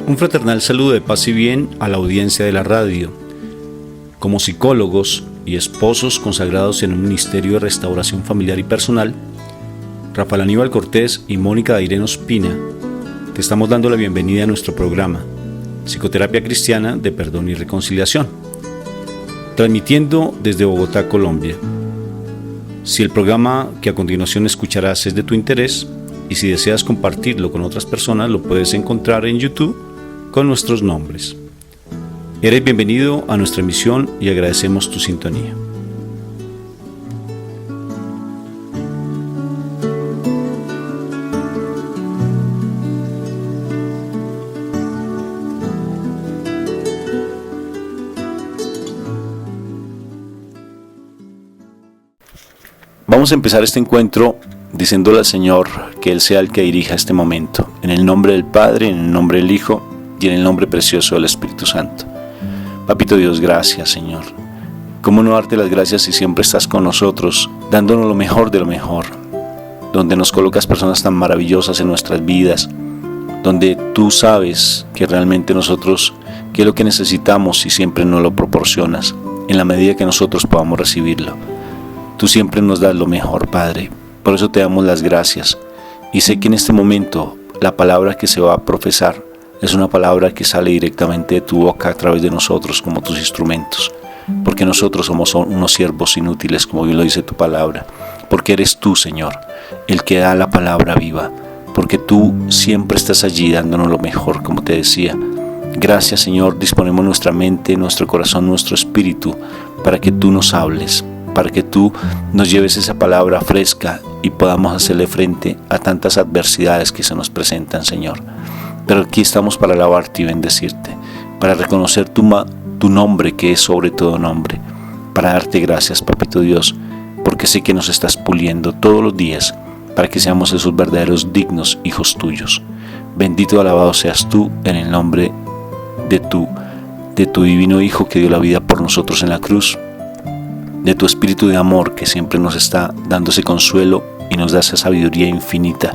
Un fraternal saludo de paz y bien a la audiencia de la radio. Como psicólogos y esposos consagrados en un ministerio de restauración familiar y personal, Rafael Aníbal Cortés y Mónica Dairén Ospina, te estamos dando la bienvenida a nuestro programa Psicoterapia Cristiana de Perdón y Reconciliación, transmitiendo desde Bogotá, Colombia. Si el programa que a continuación escucharás es de tu interés y si deseas compartirlo con otras personas, lo puedes encontrar en YouTube con nuestros nombres. Eres bienvenido a nuestra emisión y agradecemos tu sintonía. Vamos a empezar este encuentro diciéndole al Señor que Él sea el que dirija este momento, en el nombre del Padre, en el nombre del Hijo y en el nombre precioso del Espíritu Santo. Papito Dios, gracias, Señor. ¿Cómo no darte las gracias si siempre estás con nosotros, dándonos lo mejor de lo mejor, donde nos colocas personas tan maravillosas en nuestras vidas, donde tú sabes que realmente nosotros, qué es lo que necesitamos y siempre nos lo proporcionas, en la medida que nosotros podamos recibirlo. Tú siempre nos das lo mejor, Padre. Por eso te damos las gracias. Y sé que en este momento la palabra que se va a profesar es una palabra que sale directamente de tu boca a través de nosotros como tus instrumentos. Porque nosotros somos unos siervos inútiles, como bien lo dice tu palabra. Porque eres tú, Señor, el que da la palabra viva. Porque tú siempre estás allí dándonos lo mejor, como te decía. Gracias, Señor, disponemos nuestra mente, nuestro corazón, nuestro espíritu para que tú nos hables, para que tú nos lleves esa palabra fresca y podamos hacerle frente a tantas adversidades que se nos presentan, Señor. Pero aquí estamos para alabarte y bendecirte, para reconocer tu nombre que es sobre todo nombre, para darte gracias, Papito Dios, porque sé que nos estás puliendo todos los días para que seamos esos verdaderos dignos hijos tuyos. Bendito y alabado seas tú en el nombre de tu divino Hijo que dio la vida por nosotros en la cruz, de tu Espíritu de amor que siempre nos está dando ese consuelo y nos da esa sabiduría infinita,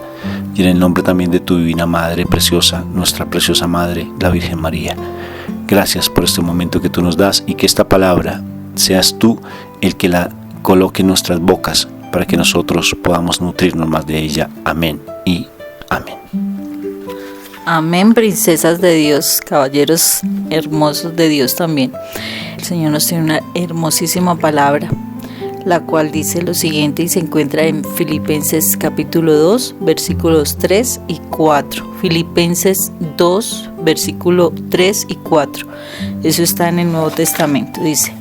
y en el nombre también de tu divina Madre preciosa, nuestra preciosa Madre, la Virgen María. Gracias por este momento que tú nos das y que esta palabra seas tú el que la coloque en nuestras bocas para que nosotros podamos nutrirnos más de ella. Amén y amén. Amén, princesas de Dios, caballeros hermosos de Dios también. El Señor nos tiene una hermosísima palabra, la cual dice lo siguiente y se encuentra en Filipenses capítulo 2, versículos 3 y 4. Filipenses 2, versículo 3 y 4. Eso está en el Nuevo Testamento. Dice: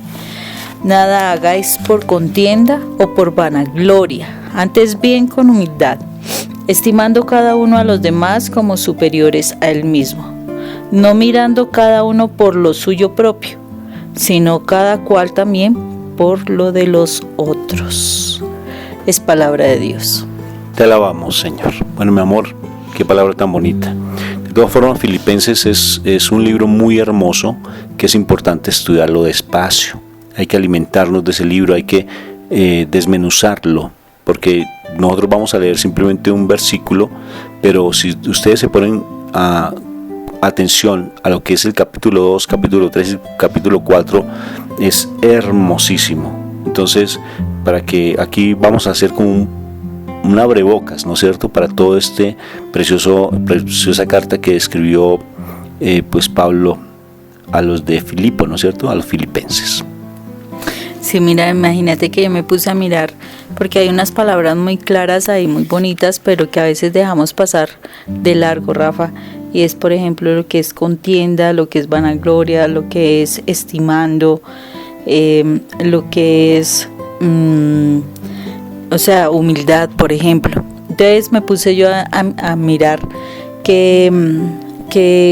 nada hagáis por contienda o por vanagloria, antes bien con humildad, estimando cada uno a los demás como superiores a él mismo, no mirando cada uno por lo suyo propio, sino cada cual también por lo de los otros. Es palabra de Dios. Te alabamos, Señor. Bueno, mi amor, qué palabra tan bonita. De todas formas, Filipenses es un libro muy hermoso que es importante estudiarlo despacio. Hay que alimentarnos de ese libro, hay que desmenuzarlo, porque nosotros vamos a leer simplemente un versículo, pero si ustedes se ponen atención a lo que es el capítulo 2, capítulo 3 y capítulo 4, es hermosísimo. Entonces, para que aquí vamos a hacer como un abrebocas, ¿no es cierto?, para todo este preciosa carta que escribió pues Pablo a los de Filipo, ¿no es cierto?, a los filipenses. Sí, mira, imagínate que yo me puse a mirar, porque hay unas palabras muy claras ahí, muy bonitas, pero que a veces dejamos pasar de largo, Rafa, y es, por ejemplo, lo que es contienda, lo que es vanagloria, lo que es estimando, lo que es, humildad, por ejemplo. Entonces me puse yo a mirar qué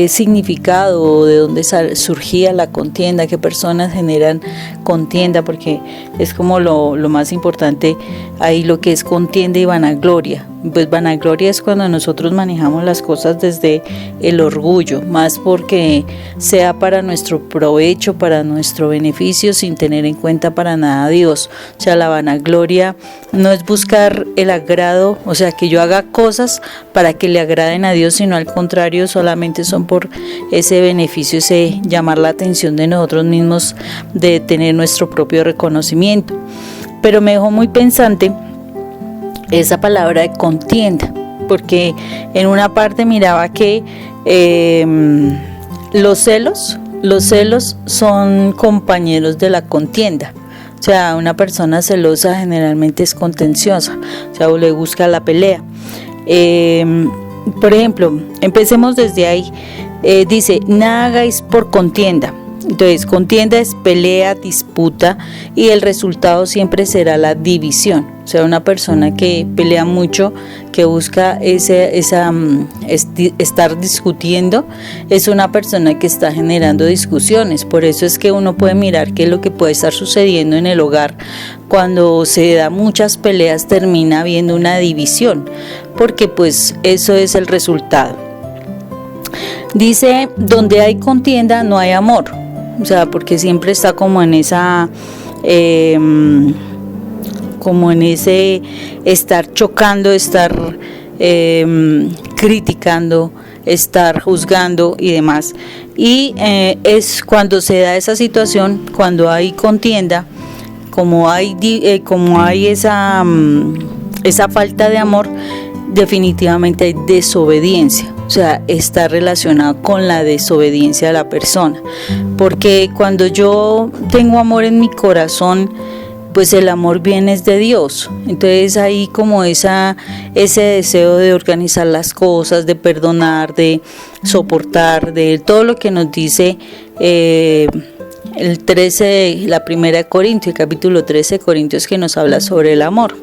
significado o de dónde surgía la contienda, qué personas generan contienda, porque es como lo más importante ahí, lo que es contienda y vanagloria. Pues vanagloria es cuando nosotros manejamos las cosas desde el orgullo, más porque sea para nuestro provecho, para nuestro beneficio, sin tener en cuenta para nada a Dios. O sea, la vanagloria no es buscar el agrado, o sea, que yo haga cosas para que le agraden a Dios, sino al contrario, solamente son por ese beneficio, ese llamar la atención de nosotros mismos, de tener nuestro propio reconocimiento. Pero me dejó muy pensante esa palabra de contienda, porque en una parte miraba que los celos son compañeros de la contienda. O sea, una persona celosa generalmente es contenciosa, o sea, le busca la pelea. Por ejemplo, empecemos desde ahí. Dice, nada hagáis por contienda. Entonces, contienda es pelea, disputa, y el resultado siempre será la división. O sea, una persona que pelea mucho, que busca estar discutiendo, es una persona que está generando discusiones. Por eso es que uno puede mirar qué es lo que puede estar sucediendo en el hogar. Cuando se da muchas peleas, termina habiendo una división, porque pues eso es el resultado. Dice, donde hay contienda no hay amor. O sea, porque siempre está como en esa, como en ese estar chocando, estar criticando, estar juzgando y demás. Y es cuando se da esa situación, cuando hay contienda, como hay esa falta de amor, definitivamente hay desobediencia. O sea, está relacionado con la desobediencia de la persona, porque cuando yo tengo amor en mi corazón, pues el amor viene de Dios. Entonces hay como ese deseo de organizar las cosas, de perdonar, de soportar, de todo lo que nos dice el 13, la primera de Corintios, el capítulo 13 de Corintios, que nos habla sobre el amor.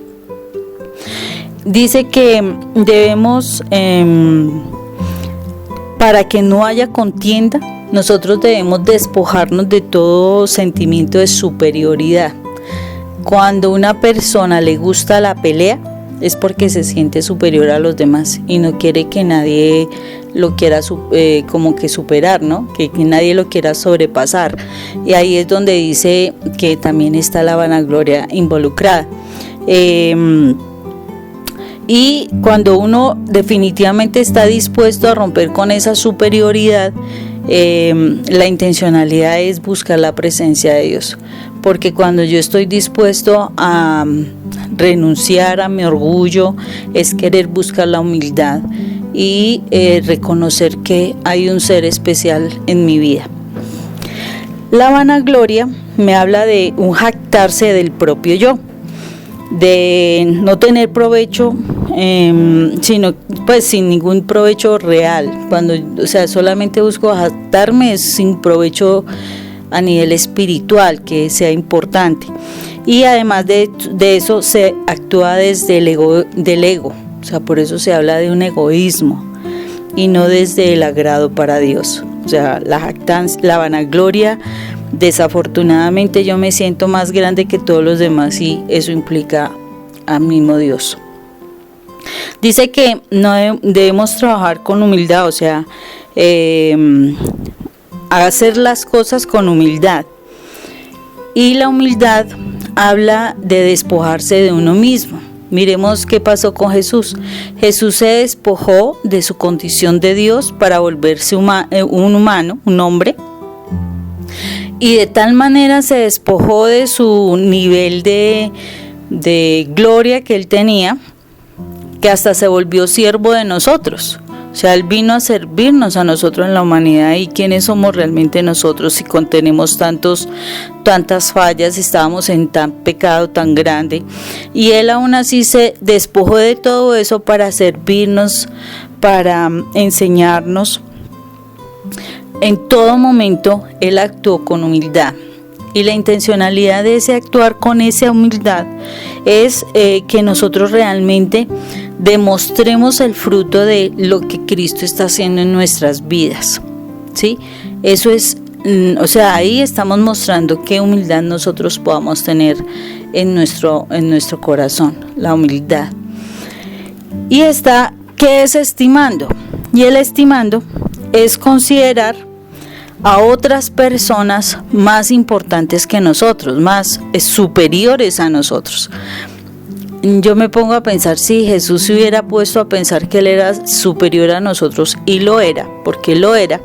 Dice que debemos, para que no haya contienda, nosotros debemos despojarnos de todo sentimiento de superioridad. Cuando una persona le gusta la pelea, es porque se siente superior a los demás y no quiere que nadie lo quiera como que superar, ¿no? Que nadie lo quiera sobrepasar. Y ahí es donde dice que también está la vanagloria involucrada. Y cuando uno definitivamente está dispuesto a romper con esa superioridad, la intencionalidad es buscar la presencia de Dios. Porque cuando yo estoy dispuesto a renunciar a mi orgullo, es querer buscar la humildad y reconocer que hay un ser especial en mi vida. La vanagloria me habla de un jactarse del propio yo, de no tener provecho, sino pues sin ningún provecho real. Cuando, o sea, solamente busco jactarme sin provecho a nivel espiritual que sea importante. Y además de eso se actúa desde el ego, o sea, por eso se habla de un egoísmo y no desde el agrado para Dios. O sea, la jactancia, la vanagloria, desafortunadamente yo me siento más grande que todos los demás y eso implica al mismo Dios. Dice que no debemos trabajar con humildad, o sea, hacer las cosas con humildad. Y la humildad habla de despojarse de uno mismo. Miremos qué pasó con Jesús. Jesús se despojó de su condición de Dios para volverse un humano, un hombre. Y de tal manera se despojó de su nivel de gloria que él tenía, que hasta se volvió siervo de nosotros. O sea, él vino a servirnos a nosotros en la humanidad. ¿Y quiénes somos realmente nosotros si contenemos tantas fallas, estábamos en tan pecado tan grande? Y él aún así se despojó de todo eso para servirnos, para enseñarnos. En todo momento él actuó con humildad. Y la intencionalidad de ese actuar con esa humildad es que nosotros realmente demostremos el fruto de lo que Cristo está haciendo en nuestras vidas, ¿sí? Eso es, o sea, ahí estamos mostrando qué humildad nosotros podamos tener en nuestro corazón, la humildad. Y está, ¿qué es estimando? Y el estimando es considerar a otras personas más importantes que nosotros, más superiores a nosotros. Yo me pongo a pensar, si Jesús se hubiera puesto a pensar que Él era superior a nosotros, y lo era, porque lo era,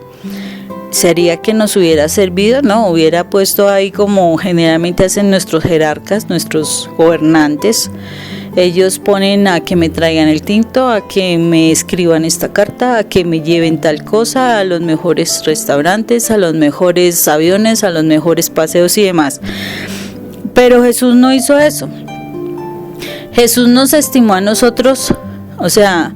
¿sería que nos hubiera servido? No, hubiera puesto ahí, como generalmente hacen nuestros jerarcas, nuestros gobernantes. Ellos ponen a que me traigan el tinto, a que me escriban esta carta, a que me lleven tal cosa, a los mejores restaurantes, a los mejores aviones, a los mejores paseos y demás. Pero Jesús no hizo eso. Jesús nos estimó a nosotros, o sea,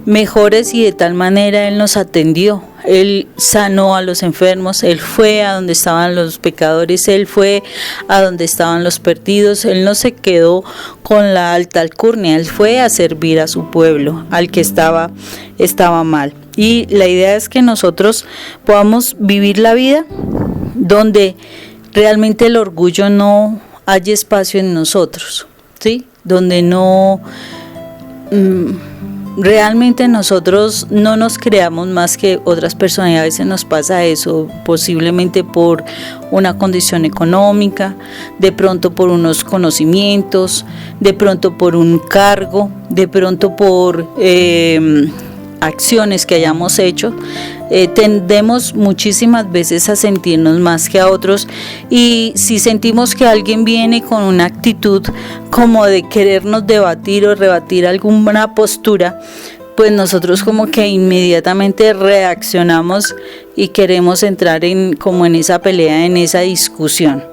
mejores, y de tal manera Él nos atendió. Él sanó a los enfermos, Él fue a donde estaban los pecadores, Él fue a donde estaban los perdidos. Él no se quedó con la alta alcurnia, Él fue a servir a su pueblo, al que estaba mal. Y la idea es que nosotros podamos vivir la vida donde realmente el orgullo no haya espacio en nosotros, ¿sí? Donde no... realmente nosotros no nos creamos más que otras personas, y a veces nos pasa eso, posiblemente por una condición económica, de pronto por unos conocimientos, de pronto por un cargo, de pronto por acciones que hayamos hecho. Tendemos muchísimas veces a sentirnos más que a otros, y si sentimos que alguien viene con una actitud como de querernos debatir o rebatir alguna postura, pues nosotros como que inmediatamente reaccionamos y queremos entrar en esa pelea, en esa discusión.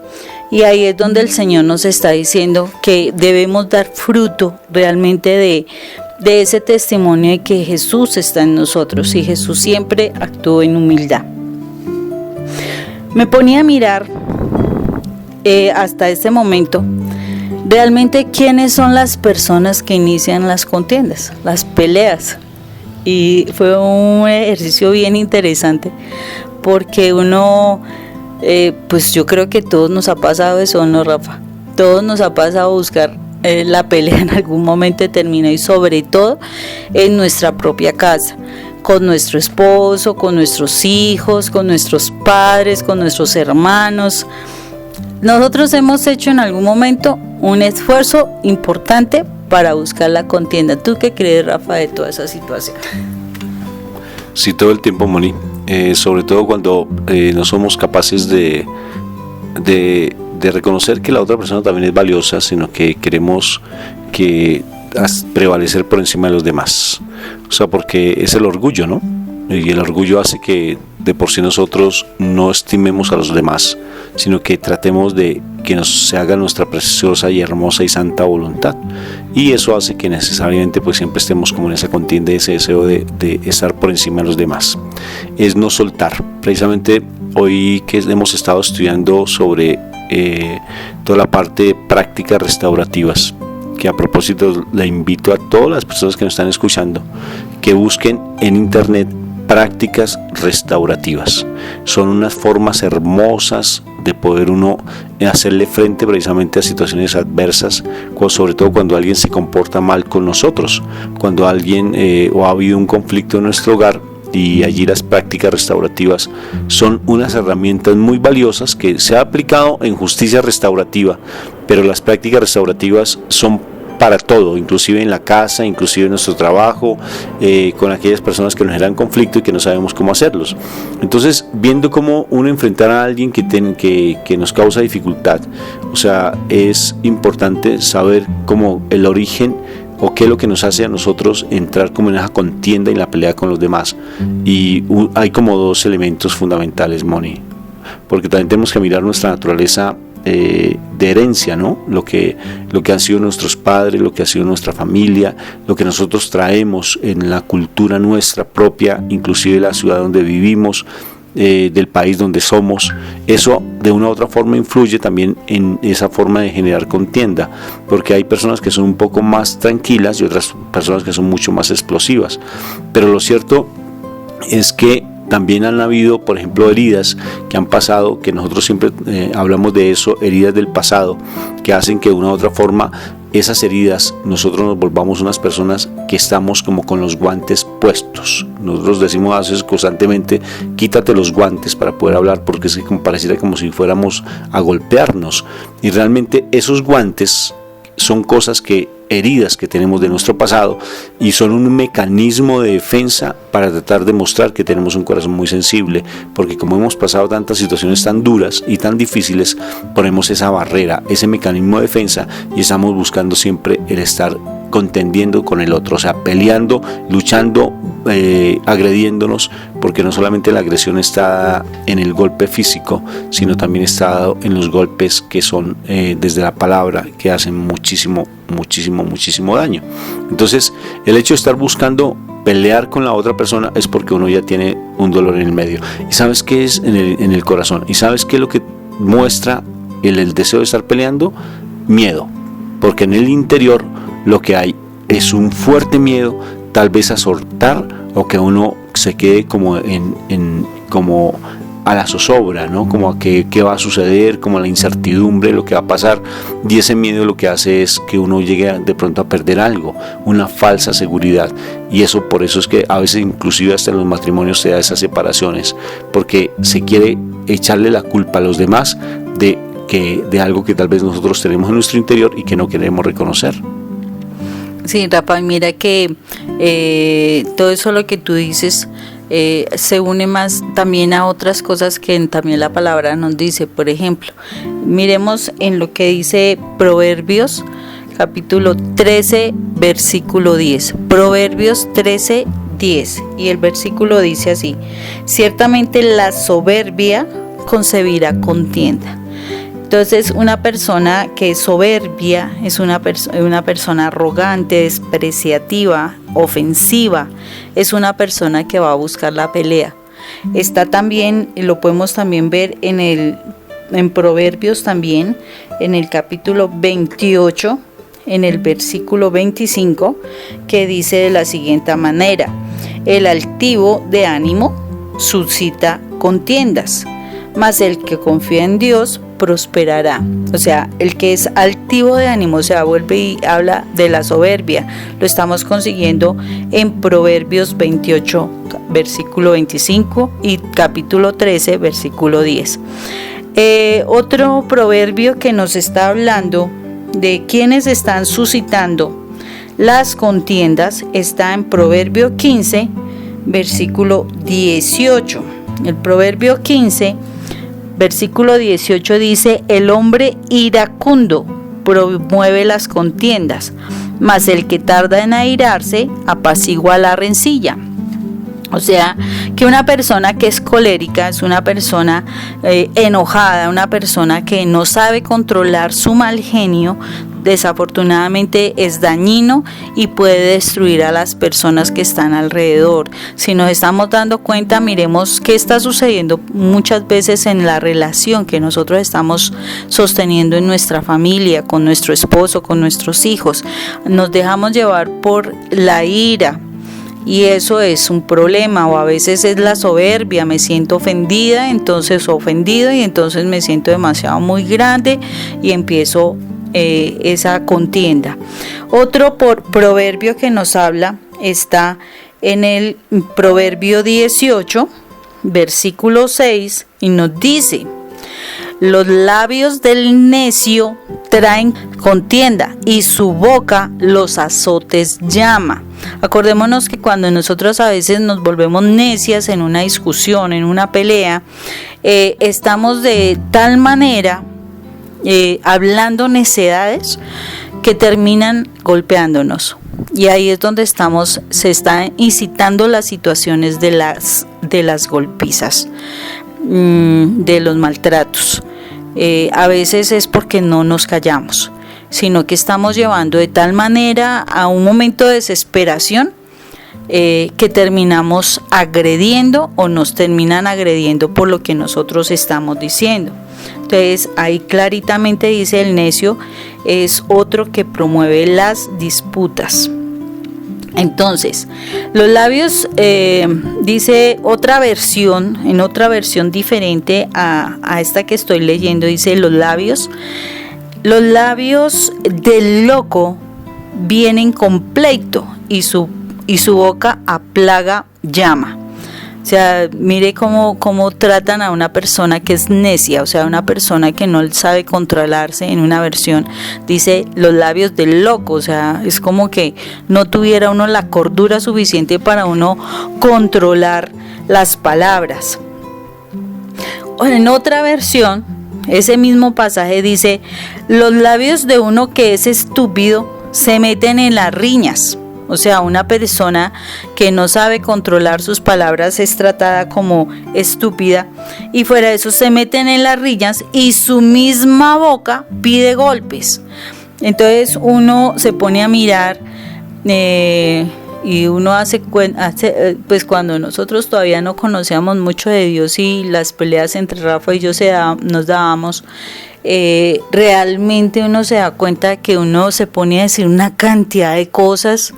Y ahí es donde el Señor nos está diciendo que debemos dar fruto realmente de ese testimonio de que Jesús está en nosotros, y Jesús siempre actuó en humildad. Me ponía a mirar hasta este momento realmente quiénes son las personas que inician las contiendas, las peleas, y fue un ejercicio bien interesante, porque uno, pues yo creo que todos nos ha pasado eso, ¿no, Rafa? Todos nos ha pasado buscar la pelea en algún momento determinado, y sobre todo en nuestra propia casa, con nuestro esposo, con nuestros hijos, con nuestros padres, con nuestros hermanos. Nosotros hemos hecho en algún momento un esfuerzo importante para buscar la contienda. ¿Tú qué crees, Rafa, de toda esa situación? Sí, todo el tiempo, Moni, sobre todo cuando no somos capaces de reconocer que la otra persona también es valiosa, sino que queremos prevalecer por encima de los demás. O sea, porque es el orgullo, ¿no? Y el orgullo hace que de por sí nosotros no estimemos a los demás, sino que tratemos de que se haga nuestra preciosa y hermosa y santa voluntad. Y eso hace que necesariamente pues siempre estemos como en esa contienda, ese deseo de estar por encima de los demás. Es no soltar. Precisamente hoy que hemos estado estudiando sobre toda la parte de prácticas restaurativas, que a propósito le invito a todas las personas que nos están escuchando que busquen en internet prácticas restaurativas. Son unas formas hermosas de poder uno hacerle frente precisamente a situaciones adversas, sobre todo cuando alguien se comporta mal con nosotros, cuando alguien o ha habido un conflicto en nuestro hogar. Y allí las prácticas restaurativas son unas herramientas muy valiosas que se ha aplicado en justicia restaurativa, pero las prácticas restaurativas son para todo, inclusive en la casa, inclusive en nuestro trabajo, con aquellas personas que nos generan conflicto y que no sabemos cómo hacerlos. Entonces, viendo cómo uno enfrentar a alguien que nos causa dificultad, o sea, es importante saber cómo el origen o qué es lo que nos hace a nosotros entrar como en esa contienda y la pelea con los demás. Y hay como dos elementos fundamentales, Moni, porque también tenemos que mirar nuestra naturaleza de herencia, ¿no? Lo que han sido nuestros padres, lo que ha sido nuestra familia, lo que nosotros traemos en la cultura nuestra propia, inclusive la ciudad donde vivimos, del país donde somos. Eso de una u otra forma influye también en esa forma de generar contienda, porque hay personas que son un poco más tranquilas y otras personas que son mucho más explosivas. Pero lo cierto es que también han habido, por ejemplo, heridas que han pasado, que nosotros siempre hablamos de eso, heridas del pasado, que hacen que de una u otra forma esas heridas nosotros nos volvamos unas personas que estamos como con los guantes puestos. Nosotros decimos a veces constantemente, quítate los guantes para poder hablar, porque es que pareciera como si fuéramos a golpearnos, y realmente esos guantes son heridas que tenemos de nuestro pasado, y son un mecanismo de defensa para tratar de mostrar que tenemos un corazón muy sensible, porque como hemos pasado tantas situaciones tan duras y tan difíciles, ponemos esa barrera, ese mecanismo de defensa, y estamos buscando siempre el estar contendiendo con el otro, o sea, peleando, luchando, agrediéndonos, porque no solamente la agresión está en el golpe físico, sino también está en los golpes que son desde la palabra, que hacen muchísimo daño. Entonces, el hecho de estar buscando pelear con la otra persona es porque uno ya tiene un dolor en el medio. ¿Y sabes qué es en el corazón? ¿Y sabes qué es lo que muestra el deseo de estar peleando? Miedo, porque en el interior lo que hay es un fuerte miedo, tal vez a soltar, o que uno se quede como como a la zozobra, ¿no? Como a qué va a suceder, como a la incertidumbre, lo que va a pasar, y ese miedo lo que hace es que uno llegue de pronto a perder algo, una falsa seguridad, y por eso es que a veces inclusive hasta en los matrimonios se da esas separaciones, porque se quiere echarle la culpa a los demás de algo que tal vez nosotros tenemos en nuestro interior y que no queremos reconocer. Sí, Rafa, mira que todo eso lo que tú dices se une más también a otras cosas que también la palabra nos dice. Por ejemplo, miremos en lo que dice Proverbios capítulo 13 versículo 10. Proverbios 13, 10, y el versículo dice así: ciertamente la soberbia concebirá contienda. Entonces, una persona que es soberbia es una persona arrogante, despreciativa, ofensiva. Es una persona que va a buscar la pelea. Está también, lo podemos también ver en Proverbios también, en el capítulo 28, en el versículo 25, que dice de la siguiente manera: el altivo de ánimo suscita contiendas, mas el que confía en Dios prosperará. O sea, el que es altivo de ánimo, vuelve y habla de la soberbia. Lo estamos consiguiendo en Proverbios 28, versículo 25, y capítulo 13, versículo 10. Otro proverbio que nos está hablando de quienes están suscitando las contiendas está en Proverbio 15, versículo 18. El Proverbio 15, versículo 18 dice: el hombre iracundo promueve las contiendas, mas el que tarda en airarse apacigua la rencilla. O sea, que una persona que es colérica es una persona enojada, una persona que no sabe controlar su mal genio, desafortunadamente es dañino y puede destruir a las personas que están alrededor. Si nos estamos dando cuenta, miremos qué está sucediendo muchas veces en la relación que nosotros estamos sosteniendo en nuestra familia, con nuestro esposo, con nuestros hijos. Nos dejamos llevar por la ira, y eso es un problema, o a veces es la soberbia. Me siento ofendida, entonces ofendido, y entonces me siento demasiado muy grande y empiezo esa contienda. Otro proverbio que nos habla está en el Proverbio 18, versículo 6, y nos dice: los labios del necio traen contienda, y su boca los azotes llama. Acordémonos que cuando nosotros a veces nos volvemos necias en una discusión, en una pelea, estamos de tal manera hablando necedades que terminan golpeándonos. Y ahí es donde se están incitando las situaciones de las golpizas, de los maltratos. A veces es porque no nos callamos, sino que estamos llevando de tal manera a un momento de desesperación que terminamos agrediendo, o nos terminan agrediendo por lo que nosotros estamos diciendo. Entonces ahí claritamente dice: el necio es otro que promueve las disputas. Entonces, los labios, dice otra versión, en otra versión diferente a esta que estoy leyendo, dice: los labios los labios del loco vienen con pleito y su boca a plaga llama. O sea, mire cómo tratan a una persona que es necia, o sea, una persona que no sabe controlarse. En una versión dice los labios del loco, o sea, es como que no tuviera uno la cordura suficiente para uno controlar las palabras. En otra versión, ese mismo pasaje dice, los labios de uno que es estúpido se meten en las riñas. O sea, una persona que no sabe controlar sus palabras es tratada como estúpida, y fuera de eso se meten en las riñas y su misma boca pide golpes. Entonces uno se pone a mirar y uno hace pues cuando nosotros todavía no conocíamos mucho de Dios y las peleas entre Rafa y yo nos dábamos, realmente uno se da cuenta que uno se pone a decir una cantidad de cosas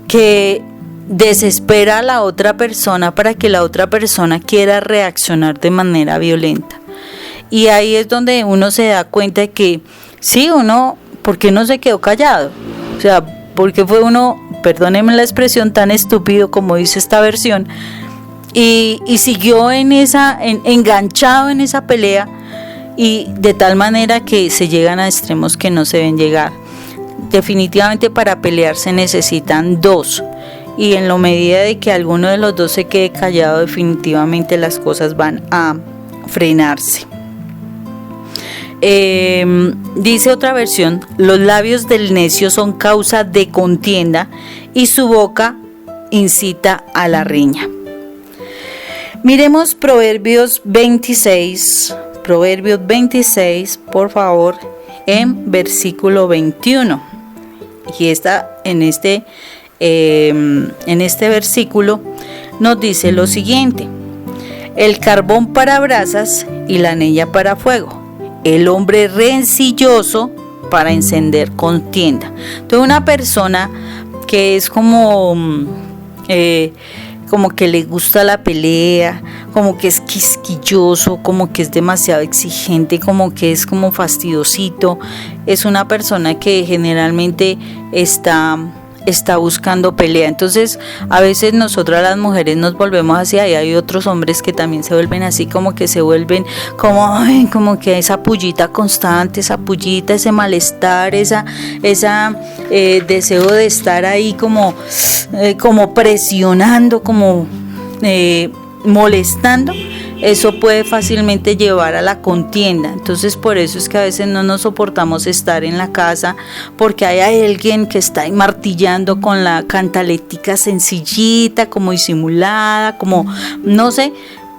que desespera a la otra persona para que la otra persona quiera reaccionar de manera violenta. Y ahí es donde uno se da cuenta de que sí, ¿por qué no se quedó callado? O sea, ¿por qué fue uno, perdónenme la expresión, tan estúpido como dice esta versión, y siguió enganchado en esa pelea, y de tal manera que se llegan a extremos que no se deben llegar? Definitivamente para pelear se necesitan dos, y en la medida de que alguno de los dos se quede callado, definitivamente las cosas van a frenarse. Dice otra versión, los labios del necio son causa de contienda y su boca incita a la riña. Miremos Proverbios 26, por favor, en versículo 21. Y en este versículo nos dice lo siguiente: el carbón para brasas y la leña para fuego, el hombre rencilloso para encender contienda. Entonces, una persona que es como que le gusta la pelea, como que es quisquilloso, como que es demasiado exigente, como que es como fastidiosito, es una persona que generalmente está buscando pelea. Entonces, a veces nosotras las mujeres nos volvemos así, y hay otros hombres que también se vuelven así, como que se vuelven como que esa pullita constante, esa pullita, ese malestar, esa deseo de estar ahí como presionando, como molestando. Eso puede fácilmente llevar a la contienda. Entonces, por eso es que a veces no nos soportamos estar en la casa, porque hay alguien que está ahí martillando con la cantalética sencillita, como disimulada, como no sé,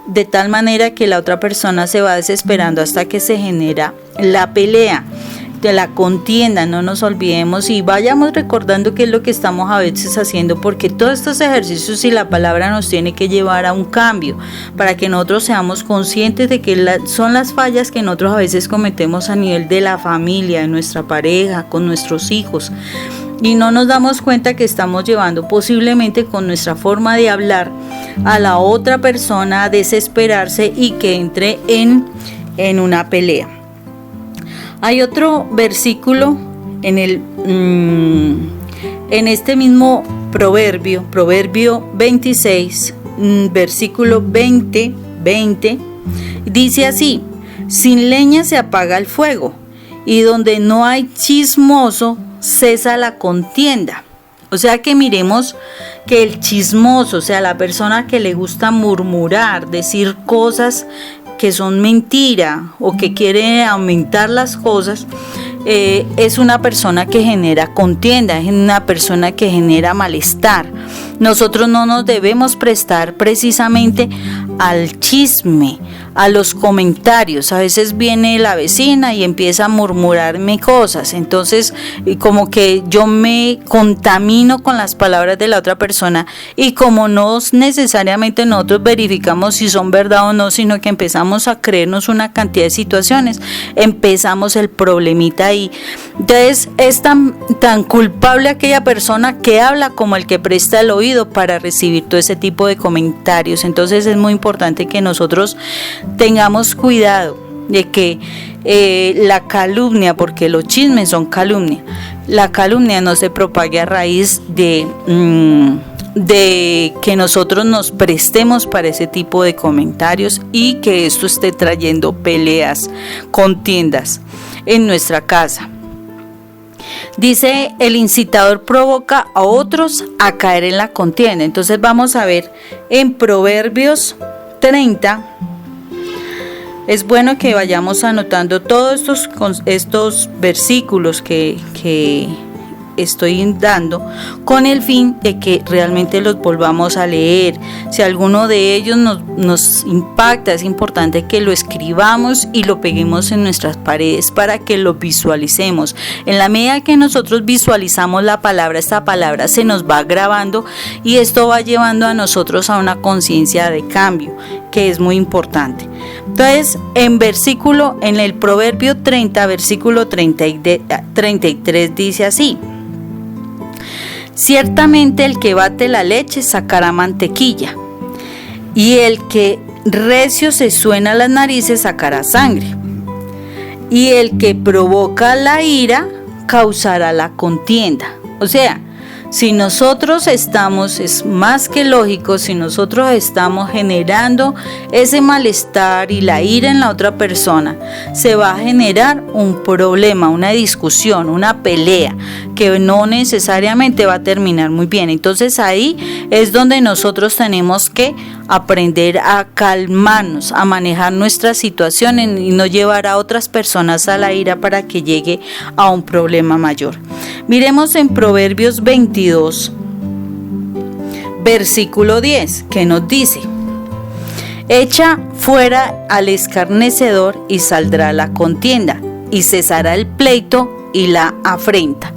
de tal manera que la otra persona se va desesperando hasta que se genera la pelea, de la contienda. No nos olvidemos y vayamos recordando qué es lo que estamos a veces haciendo, porque todos estos ejercicios y la palabra nos tiene que llevar a un cambio, para que nosotros seamos conscientes de que son las fallas que nosotros a veces cometemos a nivel de la familia, de nuestra pareja, con nuestros hijos, y no nos damos cuenta que estamos llevando posiblemente con nuestra forma de hablar a la otra persona a desesperarse y que entre en una pelea. Hay otro versículo en este mismo proverbio 26, versículo 20, dice así: sin leña se apaga el fuego, y donde no hay chismoso cesa la contienda. O sea que miremos que el chismoso, o sea, la persona que le gusta murmurar, decir cosas que son mentira o que quiere aumentar las cosas, es una persona que genera contienda, es una persona que genera malestar. Nosotros no nos debemos prestar precisamente al chisme, a los comentarios. A veces viene la vecina y empieza a murmurarme cosas, entonces como que yo me contamino con las palabras de la otra persona, y como no necesariamente nosotros verificamos si son verdad o no, sino que empezamos a creernos una cantidad de situaciones, empezamos el problemita ahí. Entonces es tan culpable aquella persona que habla como el que presta el oído para recibir todo ese tipo de comentarios. Entonces es muy importante que nosotros tengamos cuidado de que la calumnia, porque los chismes son calumnia, la calumnia no se propague a raíz de que nosotros nos prestemos para ese tipo de comentarios y que esto esté trayendo peleas, contiendas en nuestra casa. Dice, el incitador provoca a otros a caer en la contienda. Entonces vamos a ver en Proverbios 30. Es bueno que vayamos anotando todos estos versículos que estoy dando, con el fin de que realmente los volvamos a leer. Si alguno de ellos nos impacta, es importante que lo escribamos y lo peguemos en nuestras paredes para que lo visualicemos. En la medida que nosotros visualizamos la palabra, esta palabra se nos va grabando y esto va llevando a nosotros a una conciencia de cambio, que es muy importante. Entonces, en el Proverbio 30, versículo 33 dice así: ciertamente el que bate la leche sacará mantequilla, y el que recio se suena las narices sacará sangre, y el que provoca la ira causará la contienda. O sea, si nosotros estamos, es más que lógico, si nosotros estamos generando ese malestar y la ira en la otra persona, se va a generar un problema, una discusión, una pelea, que no necesariamente va a terminar muy bien. Entonces ahí es donde nosotros tenemos que aprender a calmarnos, a manejar nuestra situación y no llevar a otras personas a la ira para que llegue a un problema mayor. Miremos en Proverbios 22, versículo 10, que nos dice: echa fuera al escarnecedor y saldrá la contienda, y cesará el pleito y la afrenta.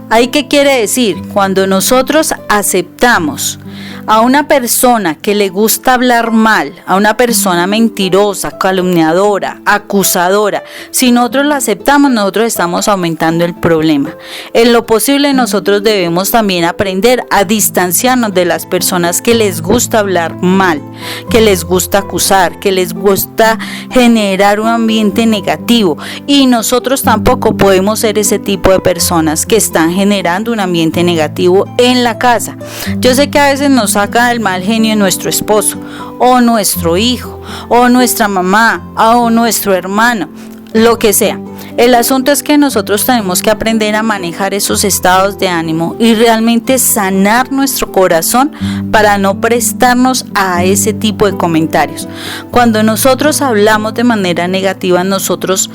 ¿Ahí qué quiere decir? Cuando nosotros aceptamos a una persona que le gusta hablar mal, a una persona mentirosa, calumniadora, acusadora, si nosotros la aceptamos, nosotros estamos aumentando el problema. En lo posible nosotros debemos también aprender a distanciarnos de las personas que les gusta hablar mal, que les gusta acusar, que les gusta generar un ambiente negativo, y nosotros tampoco podemos ser ese tipo de personas que están generando un ambiente negativo en la casa. Yo sé que a veces nos saca el mal genio nuestro esposo, o nuestro hijo, o nuestra mamá, o nuestro hermano, lo que sea. El asunto es que nosotros tenemos que aprender a manejar esos estados de ánimo y realmente sanar nuestro corazón para no prestarnos a ese tipo de comentarios. Cuando nosotros hablamos de manera negativa, nosotros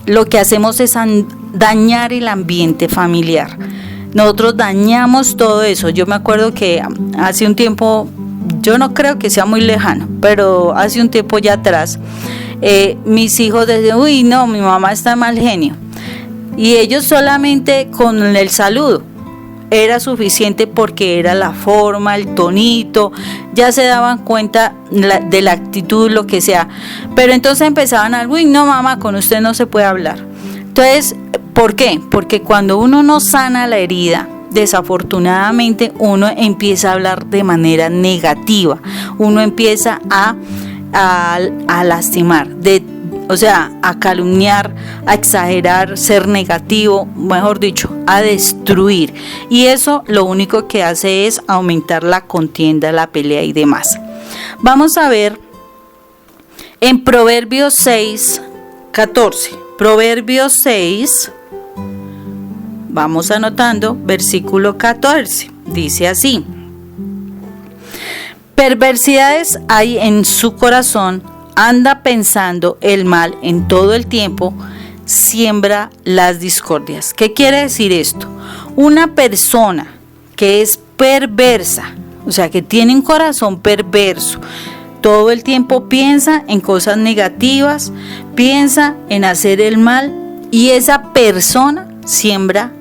lo que hacemos es dañar el ambiente familiar. Nosotros dañamos todo eso. Yo me acuerdo que hace un tiempo, yo no creo que sea muy lejano, pero hace un tiempo ya atrás, mis hijos decían: uy, no, mi mamá está mal genio. Y ellos solamente con el saludo era suficiente, porque era la forma, el tonito, ya se daban cuenta de la actitud, lo que sea. Pero entonces empezaban a: uy, no, mamá, con usted no se puede hablar. Entonces, ¿por qué? Porque cuando uno no sana la herida, desafortunadamente uno empieza a hablar de manera negativa, uno empieza a lastimar, o sea, a calumniar, a exagerar, ser negativo, mejor dicho, a destruir. Y eso lo único que hace es aumentar la contienda, la pelea y demás. Vamos a ver en Proverbios 6, 14. Proverbios 6, vamos anotando, versículo 14, dice así: perversidades hay en su corazón, anda pensando el mal en todo el tiempo, siembra las discordias. ¿Qué quiere decir esto? Una persona que es perversa, o sea, que tiene un corazón perverso, todo el tiempo piensa en cosas negativas, piensa en hacer el mal, y esa persona siembra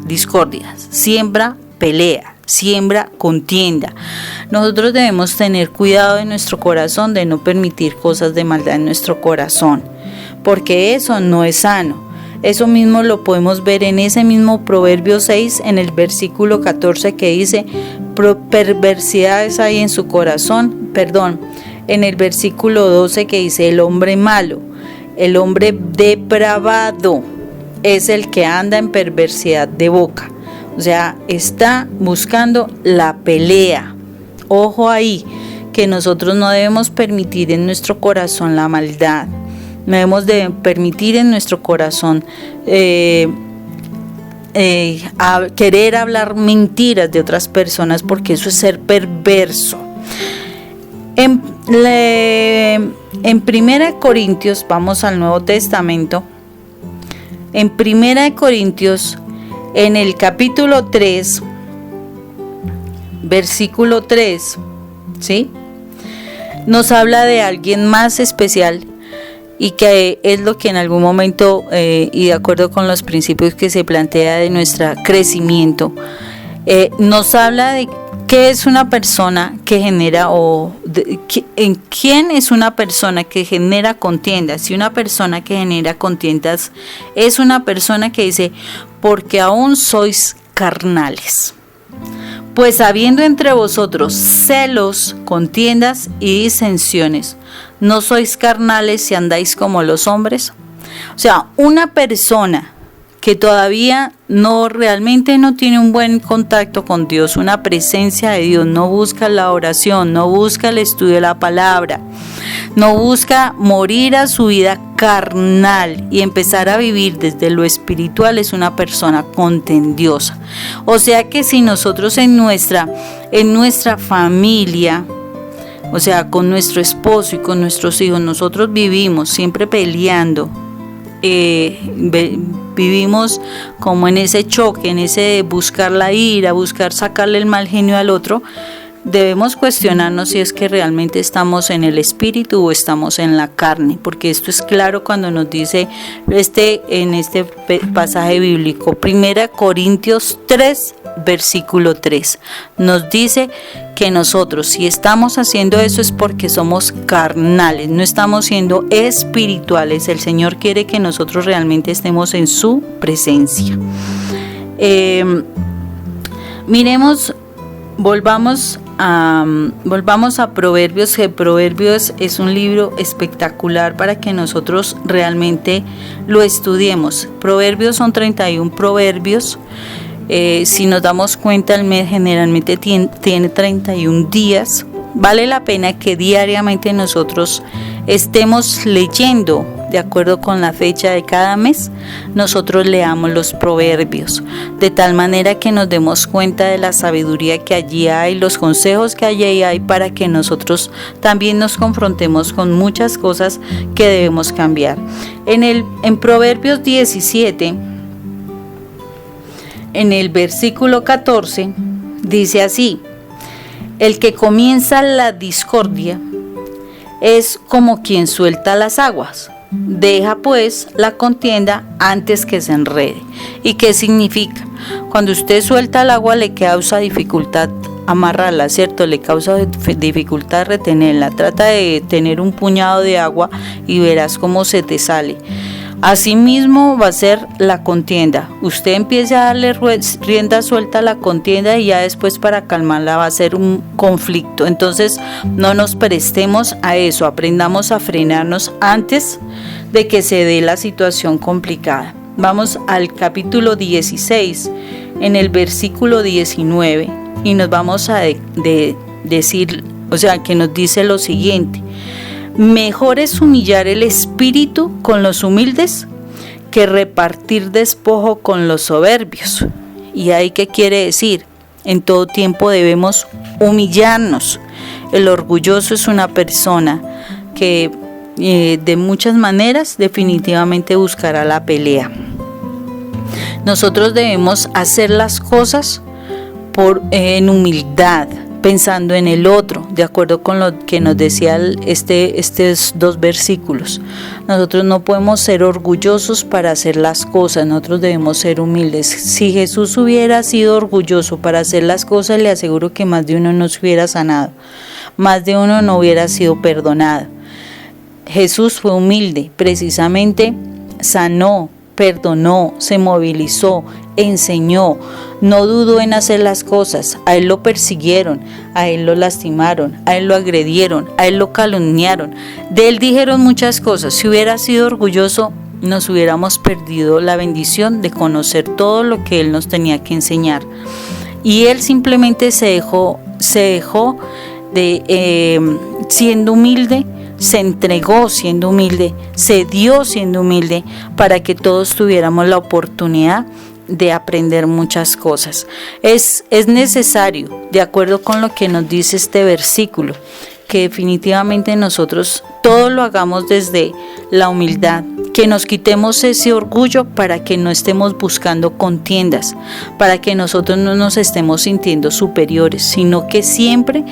discordias, siembra pelea, siembra contienda. Nosotros debemos tener cuidado de nuestro corazón, de no permitir cosas de maldad en nuestro corazón, porque eso no es sano. Eso mismo lo podemos ver en ese mismo Proverbio 6, en el versículo 14, que dice: perversidades hay en su corazón, en el versículo 12, que dice: el hombre malo El hombre depravado es el que anda en perversidad de boca. O sea, está buscando la pelea. Ojo ahí, que nosotros no debemos permitir en nuestro corazón la maldad. No debemos de permitir en nuestro corazón querer hablar mentiras de otras personas, porque eso es ser perverso. En 1 Corintios, vamos al Nuevo Testamento. En 1 Corintios, en el capítulo 3, versículo 3, ¿sí? Nos habla de alguien más especial, y que es lo que en algún momento, y de acuerdo con los principios que se plantea de nuestro crecimiento, nos habla de qué es una persona que genera, en quién es una persona que genera contiendas. Si una persona que genera contiendas es una persona que dice, porque aún sois carnales. Pues habiendo entre vosotros celos, contiendas y disensiones, ¿no sois carnales si andáis como los hombres? O sea, una persona que todavía realmente no tiene un buen contacto con Dios, una presencia de Dios, no busca la oración, no busca el estudio de la palabra, no busca morir a su vida carnal y empezar a vivir desde lo espiritual, es una persona contendiosa. O sea que si nosotros en nuestra familia, o sea, con nuestro esposo y con nuestros hijos, nosotros vivimos siempre peleando, vivimos como en ese choque, en ese buscar la ira, buscar sacarle el mal genio al otro, debemos cuestionarnos si es que realmente estamos en el espíritu o estamos en la carne, porque esto es claro cuando nos dice en este pasaje bíblico, 1 Corintios 3, versículo 3, nos dice que nosotros, si estamos haciendo eso, es porque somos carnales, no estamos siendo espirituales. El Señor quiere que nosotros realmente estemos en su presencia. Volvamos a Proverbios, que Proverbios es un libro espectacular para que nosotros realmente lo estudiemos. Proverbios son 31 proverbios. Si nos damos cuenta, el mes generalmente tiene 31 días. Vale la pena que diariamente nosotros estemos leyendo, de acuerdo con la fecha de cada mes, nosotros leamos los proverbios, de tal manera que nos demos cuenta de la sabiduría que allí hay, los consejos que allí hay, para que nosotros también nos confrontemos con muchas cosas que debemos cambiar. En Proverbios 17, en el versículo 14, dice así: el que comienza la discordia es como quien suelta las aguas. Deja pues la contienda antes que se enrede. ¿Y qué significa? Cuando usted suelta el agua, le causa dificultad amarrarla, ¿cierto? Le causa dificultad retenerla. Trata de tener un puñado de agua y verás cómo se te sale. Asimismo va a ser la contienda. Usted empieza a darle rienda suelta a la contienda y ya después, para calmarla, va a ser un conflicto. Entonces no nos prestemos a eso, aprendamos a frenarnos antes de que se dé la situación complicada. Vamos al capítulo 16, en el versículo 19, y nos vamos a decir, o sea, que nos dice lo siguiente: mejor es humillar el espíritu con los humildes que repartir despojo con los soberbios. ¿Y ahí qué quiere decir? En todo tiempo debemos humillarnos. El orgulloso es una persona que de muchas maneras definitivamente buscará la pelea. Nosotros debemos hacer las cosas en humildad, pensando en el otro, de acuerdo con lo que nos decía estos dos versículos. Nosotros no podemos ser orgullosos para hacer las cosas, nosotros debemos ser humildes. Si Jesús hubiera sido orgulloso para hacer las cosas, le aseguro que más de uno no se hubiera sanado, más de uno no hubiera sido perdonado. Jesús fue humilde, precisamente sanó perdonó, se movilizó, enseñó, no dudó en hacer las cosas. A él lo persiguieron, a él lo lastimaron, a él lo agredieron, a él lo calumniaron. De él dijeron muchas cosas. Si hubiera sido orgulloso, nos hubiéramos perdido la bendición de conocer todo lo que él nos tenía que enseñar. Y él simplemente se dejó de siendo humilde, se entregó siendo humilde, se dio siendo humilde, para que todos tuviéramos la oportunidad de aprender muchas cosas. Es necesario, de acuerdo con lo que nos dice este versículo, que definitivamente nosotros todo lo hagamos desde la humildad, que nos quitemos ese orgullo para que no estemos buscando contiendas, para que nosotros no nos estemos sintiendo superiores, sino que siempre,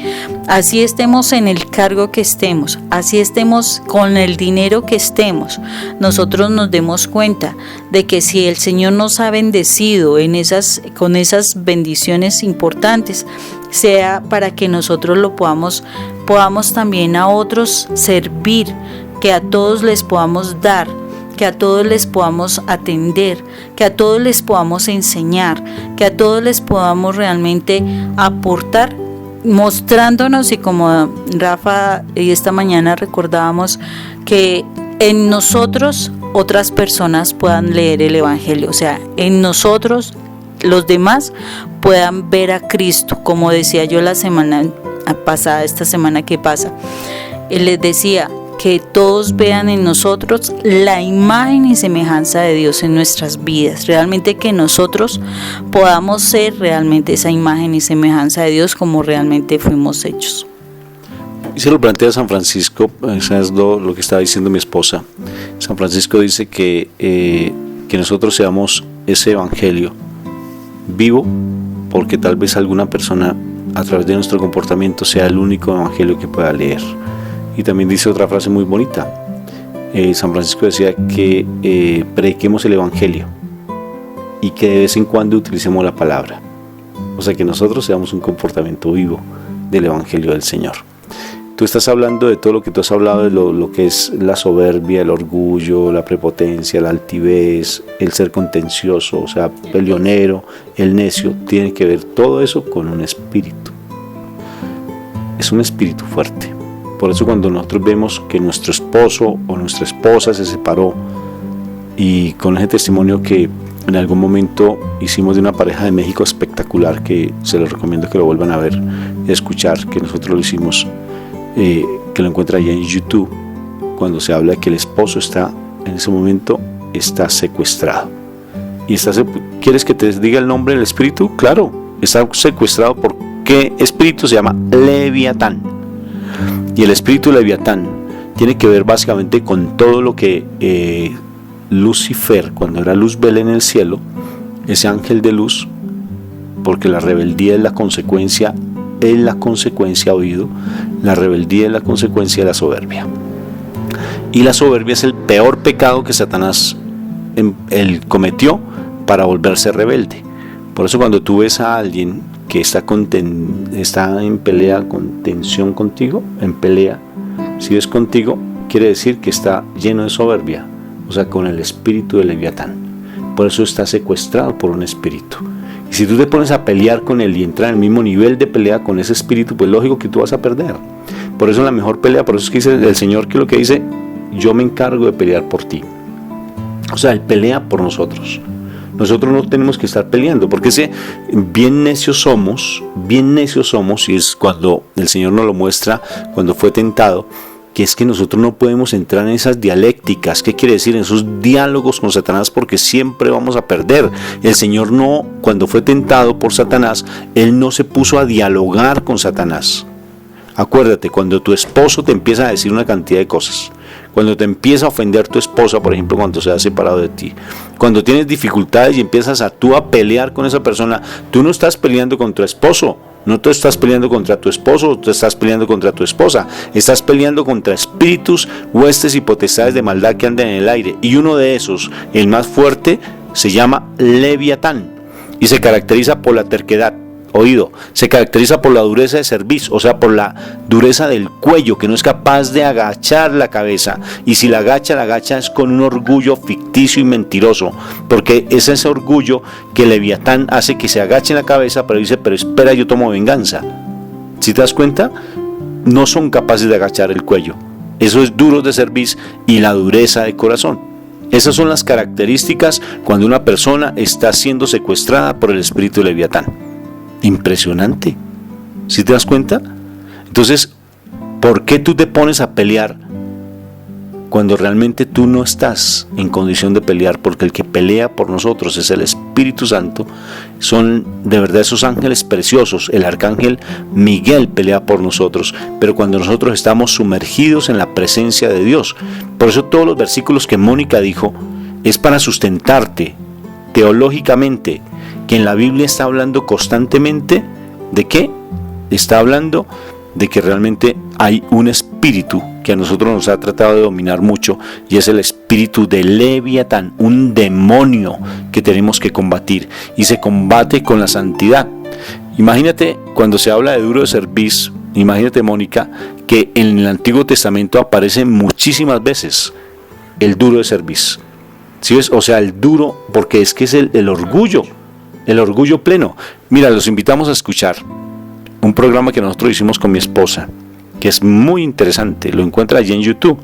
así estemos en el cargo que estemos, así estemos con el dinero que estemos, nosotros nos demos cuenta de que si el Señor nos ha bendecido con esas bendiciones importantes, sea para que nosotros lo podamos también a otros servir, que a todos les podamos dar, que a todos les podamos atender, que a todos les podamos enseñar, que a todos les podamos realmente aportar, mostrándonos, y como Rafa y esta mañana recordábamos, que en nosotros otras personas puedan leer el Evangelio, o sea, en nosotros los demás puedan ver a Cristo, como decía yo la semana pasada, esta semana que pasa, les decía que todos vean en nosotros la imagen y semejanza de Dios en nuestras vidas, realmente que nosotros podamos ser realmente esa imagen y semejanza de Dios como realmente fuimos hechos. Y se lo plantea San Francisco, eso es lo que estaba diciendo mi esposa. San Francisco dice que nosotros seamos ese evangelio vivo, porque tal vez alguna persona a través de nuestro comportamiento sea el único evangelio que pueda leer. Y también dice otra frase muy bonita. San Francisco decía que prediquemos el evangelio y que de vez en cuando utilicemos la palabra. O sea, que nosotros seamos un comportamiento vivo del evangelio del Señor. Tú estás hablando de todo lo que tú has hablado, de lo que es la soberbia, el orgullo, la prepotencia, la altivez, el ser contencioso, o sea, peleonero, el necio. Tiene que ver todo eso con un espíritu. Es un espíritu fuerte. Por eso cuando nosotros vemos que nuestro esposo o nuestra esposa se separó, y con ese testimonio que en algún momento hicimos de una pareja de México espectacular, que se les recomiendo que lo vuelvan a ver y escuchar, que nosotros lo hicimos, que lo encuentra allá en YouTube, cuando se habla de que el esposo está en ese momento está secuestrado. ¿Quieres que te diga el nombre del espíritu? Claro, está secuestrado. ¿Por qué espíritu? Se llama Leviatán. Y el espíritu Leviatán tiene que ver básicamente con todo lo que Lucifer, cuando era Luzbel en el cielo, ese ángel de luz, porque la rebeldía es la consecuencia, oído, la rebeldía es la consecuencia de la soberbia. Y la soberbia es el peor pecado que Satanás él cometió para volverse rebelde. Por eso cuando tú ves a alguien que está en pelea, con tensión contigo, en pelea, si es contigo, quiere decir que está lleno de soberbia, o sea, con el espíritu de Leviatán. Por eso está secuestrado por un espíritu. Y si tú te pones a pelear con él y entrar en el mismo nivel de pelea con ese espíritu, pues lógico que tú vas a perder. Por eso la mejor pelea, por eso es que dice el Señor, que lo que dice, yo me encargo de pelear por ti. O sea, Él pelea por nosotros. Nosotros no tenemos que estar peleando, porque bien necios somos, y es cuando el Señor nos lo muestra, cuando fue tentado, que es que nosotros no podemos entrar en esas dialécticas. ¿Qué quiere decir? En esos diálogos con Satanás, porque siempre vamos a perder. El Señor no, cuando fue tentado por Satanás, Él no se puso a dialogar con Satanás. Acuérdate, cuando tu esposo te empieza a decir una cantidad de cosas, cuando te empieza a ofender tu esposa, por ejemplo, cuando se ha separado de ti, cuando tienes dificultades y empiezas tú a pelear con esa persona, tú no estás peleando con tu esposo, no te estás peleando contra tu esposo, te estás peleando contra tu esposa, estás peleando contra espíritus, huestes y potestades de maldad que andan en el aire, y uno de esos, el más fuerte, se llama Leviatán, y se caracteriza por la terquedad. oído, se caracteriza por la dureza de cerviz, o sea, por la dureza del cuello, que no es capaz de agachar la cabeza, y si la agacha es con un orgullo ficticio y mentiroso, porque es ese orgullo que Leviatán hace que se agache la cabeza, pero dice, pero espera, yo tomo venganza. ¿Sí te das cuenta? No son capaces de agachar el cuello. Eso es duro de cerviz y la dureza de corazón. Esas son las características cuando una persona está siendo secuestrada por el espíritu de Leviatán. Impresionante. ¿Sí te das cuenta? Entonces, ¿por qué tú te pones a pelear cuando realmente tú no estás en condición de pelear? Porque el que pelea por nosotros es el Espíritu Santo. Son de verdad esos ángeles preciosos. El arcángel Miguel pelea por nosotros, pero cuando nosotros estamos sumergidos en la presencia de Dios. Por eso todos los versículos que Mónica dijo es para sustentarte teológicamente, que en la Biblia está hablando constantemente ¿de qué? Está hablando de que realmente hay un espíritu que a nosotros nos ha tratado de dominar mucho, y es el espíritu de Leviatán, un demonio que tenemos que combatir, y se combate con la santidad. Imagínate cuando se habla de duro de cerviz, imagínate, Mónica, que en el Antiguo Testamento aparece muchísimas veces el duro de cerviz. ¿Sí ves? O sea, el duro, porque es que es el orgullo pleno. Mira, los invitamos a escuchar un programa que nosotros hicimos con mi esposa, que es muy interesante, lo encuentra allí en YouTube.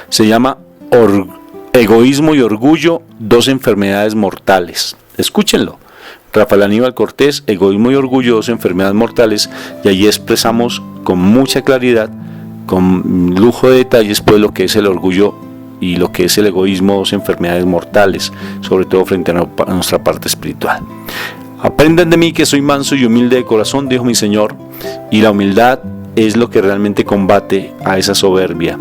Se llama Egoísmo y Orgullo, 2 enfermedades mortales. Escúchenlo. Rafael Aníbal Cortés, Egoísmo y Orgullo, 2 enfermedades mortales, y allí expresamos con mucha claridad, con lujo de detalles, pues lo que es el orgullo y lo que es el egoísmo, 2 enfermedades mortales, sobre todo frente a nuestra parte espiritual. Aprendan de mí que soy manso y humilde de corazón, dijo mi Señor, y la humildad es lo que realmente combate a esa soberbia,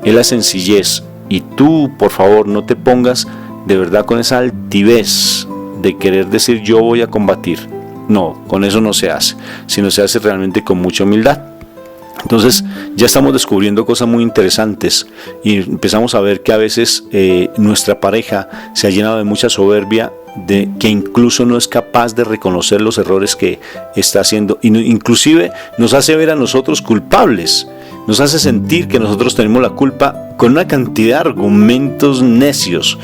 es la sencillez. Y tú, por favor, no te pongas de verdad con esa altivez de querer decir yo voy a combatir. No, con eso no se hace, sino se hace realmente con mucha humildad. Entonces ya estamos descubriendo cosas muy interesantes y empezamos a ver que a veces nuestra pareja se ha llenado de mucha soberbia, de que incluso no es capaz de reconocer los errores que está haciendo, y inclusive nos hace ver a nosotros culpables, nos hace sentir que nosotros tenemos la culpa con una cantidad de argumentos necios,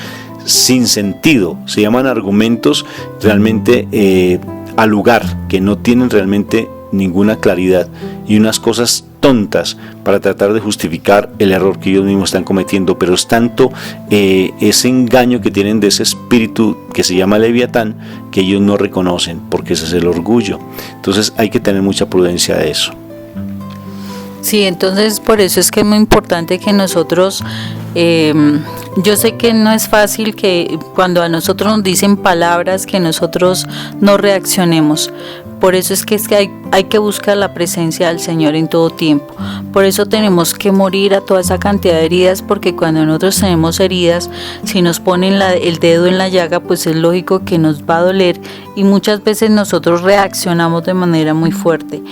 sin sentido. Se llaman argumentos realmente al lugar, que no tienen realmente ninguna claridad, y unas cosas tontas para tratar de justificar el error que ellos mismos están cometiendo. Pero es tanto ese engaño que tienen de ese espíritu que se llama Leviatán, que ellos no reconocen, porque ese es el orgullo. Entonces hay que tener mucha prudencia de eso. Sí, entonces por eso es que es muy importante que nosotros, yo sé que no es fácil que cuando a nosotros nos dicen palabras que nosotros no reaccionemos. Por eso es que hay que buscar la presencia del Señor en todo tiempo. Por eso tenemos que morir a toda esa cantidad de heridas, porque cuando nosotros tenemos heridas, si nos ponen el dedo en la llaga, pues es lógico que nos va a doler, y muchas veces nosotros reaccionamos de manera muy fuerte.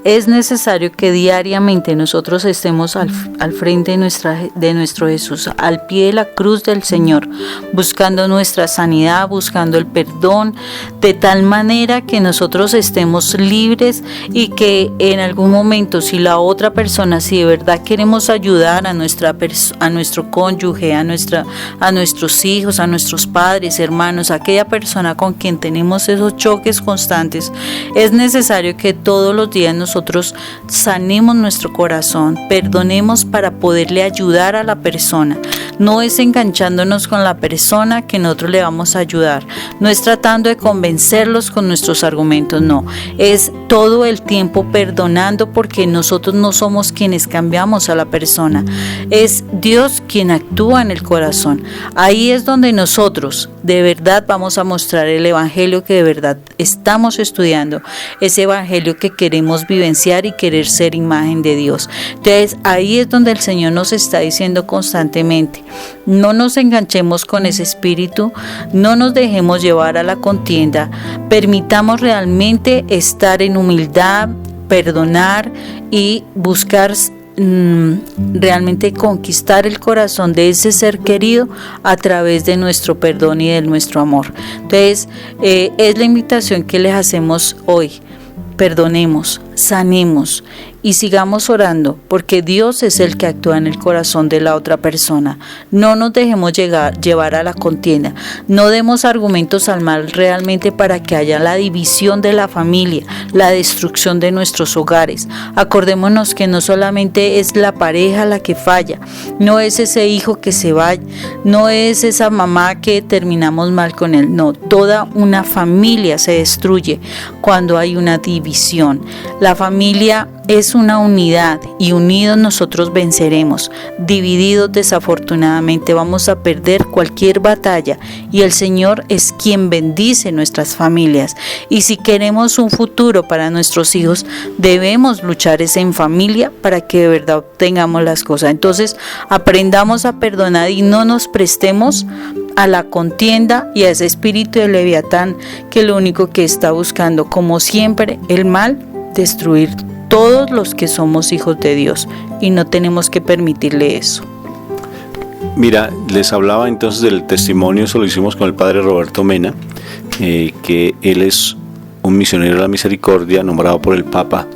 Es necesario que diariamente nosotros estemos al frente de nuestro Jesús, al pie de la cruz del Señor, buscando nuestra sanidad, buscando el perdón, de tal manera que nosotros estemos libres, y que en algún momento, si la otra persona, si de verdad queremos ayudar a nuestro cónyuge, a nuestros hijos, a nuestros padres, hermanos, a aquella persona con quien tenemos esos choques constantes, es necesario que todos los días nosotros sanemos nuestro corazón, perdonemos para poderle ayudar a la persona. No es enganchándonos con la persona que nosotros le vamos a ayudar, no es tratando de convencerlos con nuestros argumentos, no, es todo el tiempo perdonando, porque nosotros no somos quienes cambiamos a la persona, es Dios quien actúa en el corazón. Ahí es donde nosotros de verdad vamos a mostrar el evangelio que de verdad estamos estudiando, ese evangelio que queremos vivenciar y querer ser imagen de Dios. Entonces ahí es donde el Señor nos está diciendo constantemente: no nos enganchemos con ese espíritu, no nos dejemos llevar a la contienda, permitamos realmente estar en humildad, perdonar y buscar realmente conquistar el corazón de ese ser querido a través de nuestro perdón y de nuestro amor. Entonces es la invitación que les hacemos hoy. perdonemos, sanemos y sigamos orando, porque Dios es el que actúa en el corazón de la otra persona. No nos dejemos llevar a la contienda, no demos argumentos al mal realmente para que haya la división de la familia, la destrucción de nuestros hogares. Acordémonos que no solamente es la pareja la que falla, no es ese hijo que se va, no es esa mamá que terminamos mal con él, no, toda una familia se destruye cuando hay una división. La familia es una unidad y unidos nosotros venceremos. Divididos desafortunadamente vamos a perder cualquier batalla y el Señor es quien bendice nuestras familias. Y si queremos un futuro para nuestros hijos, debemos luchar en familia para que de verdad obtengamos las cosas. Entonces aprendamos a perdonar y no nos prestemos a la contienda y a ese espíritu de Leviatán que lo único que está buscando, como siempre, el mal, destruir todos los que somos hijos de Dios, y no tenemos que permitirle eso. Mira, les hablaba entonces del testimonio, eso lo hicimos con el padre Roberto Mena, que él es un misionero de la misericordia nombrado por el Papa,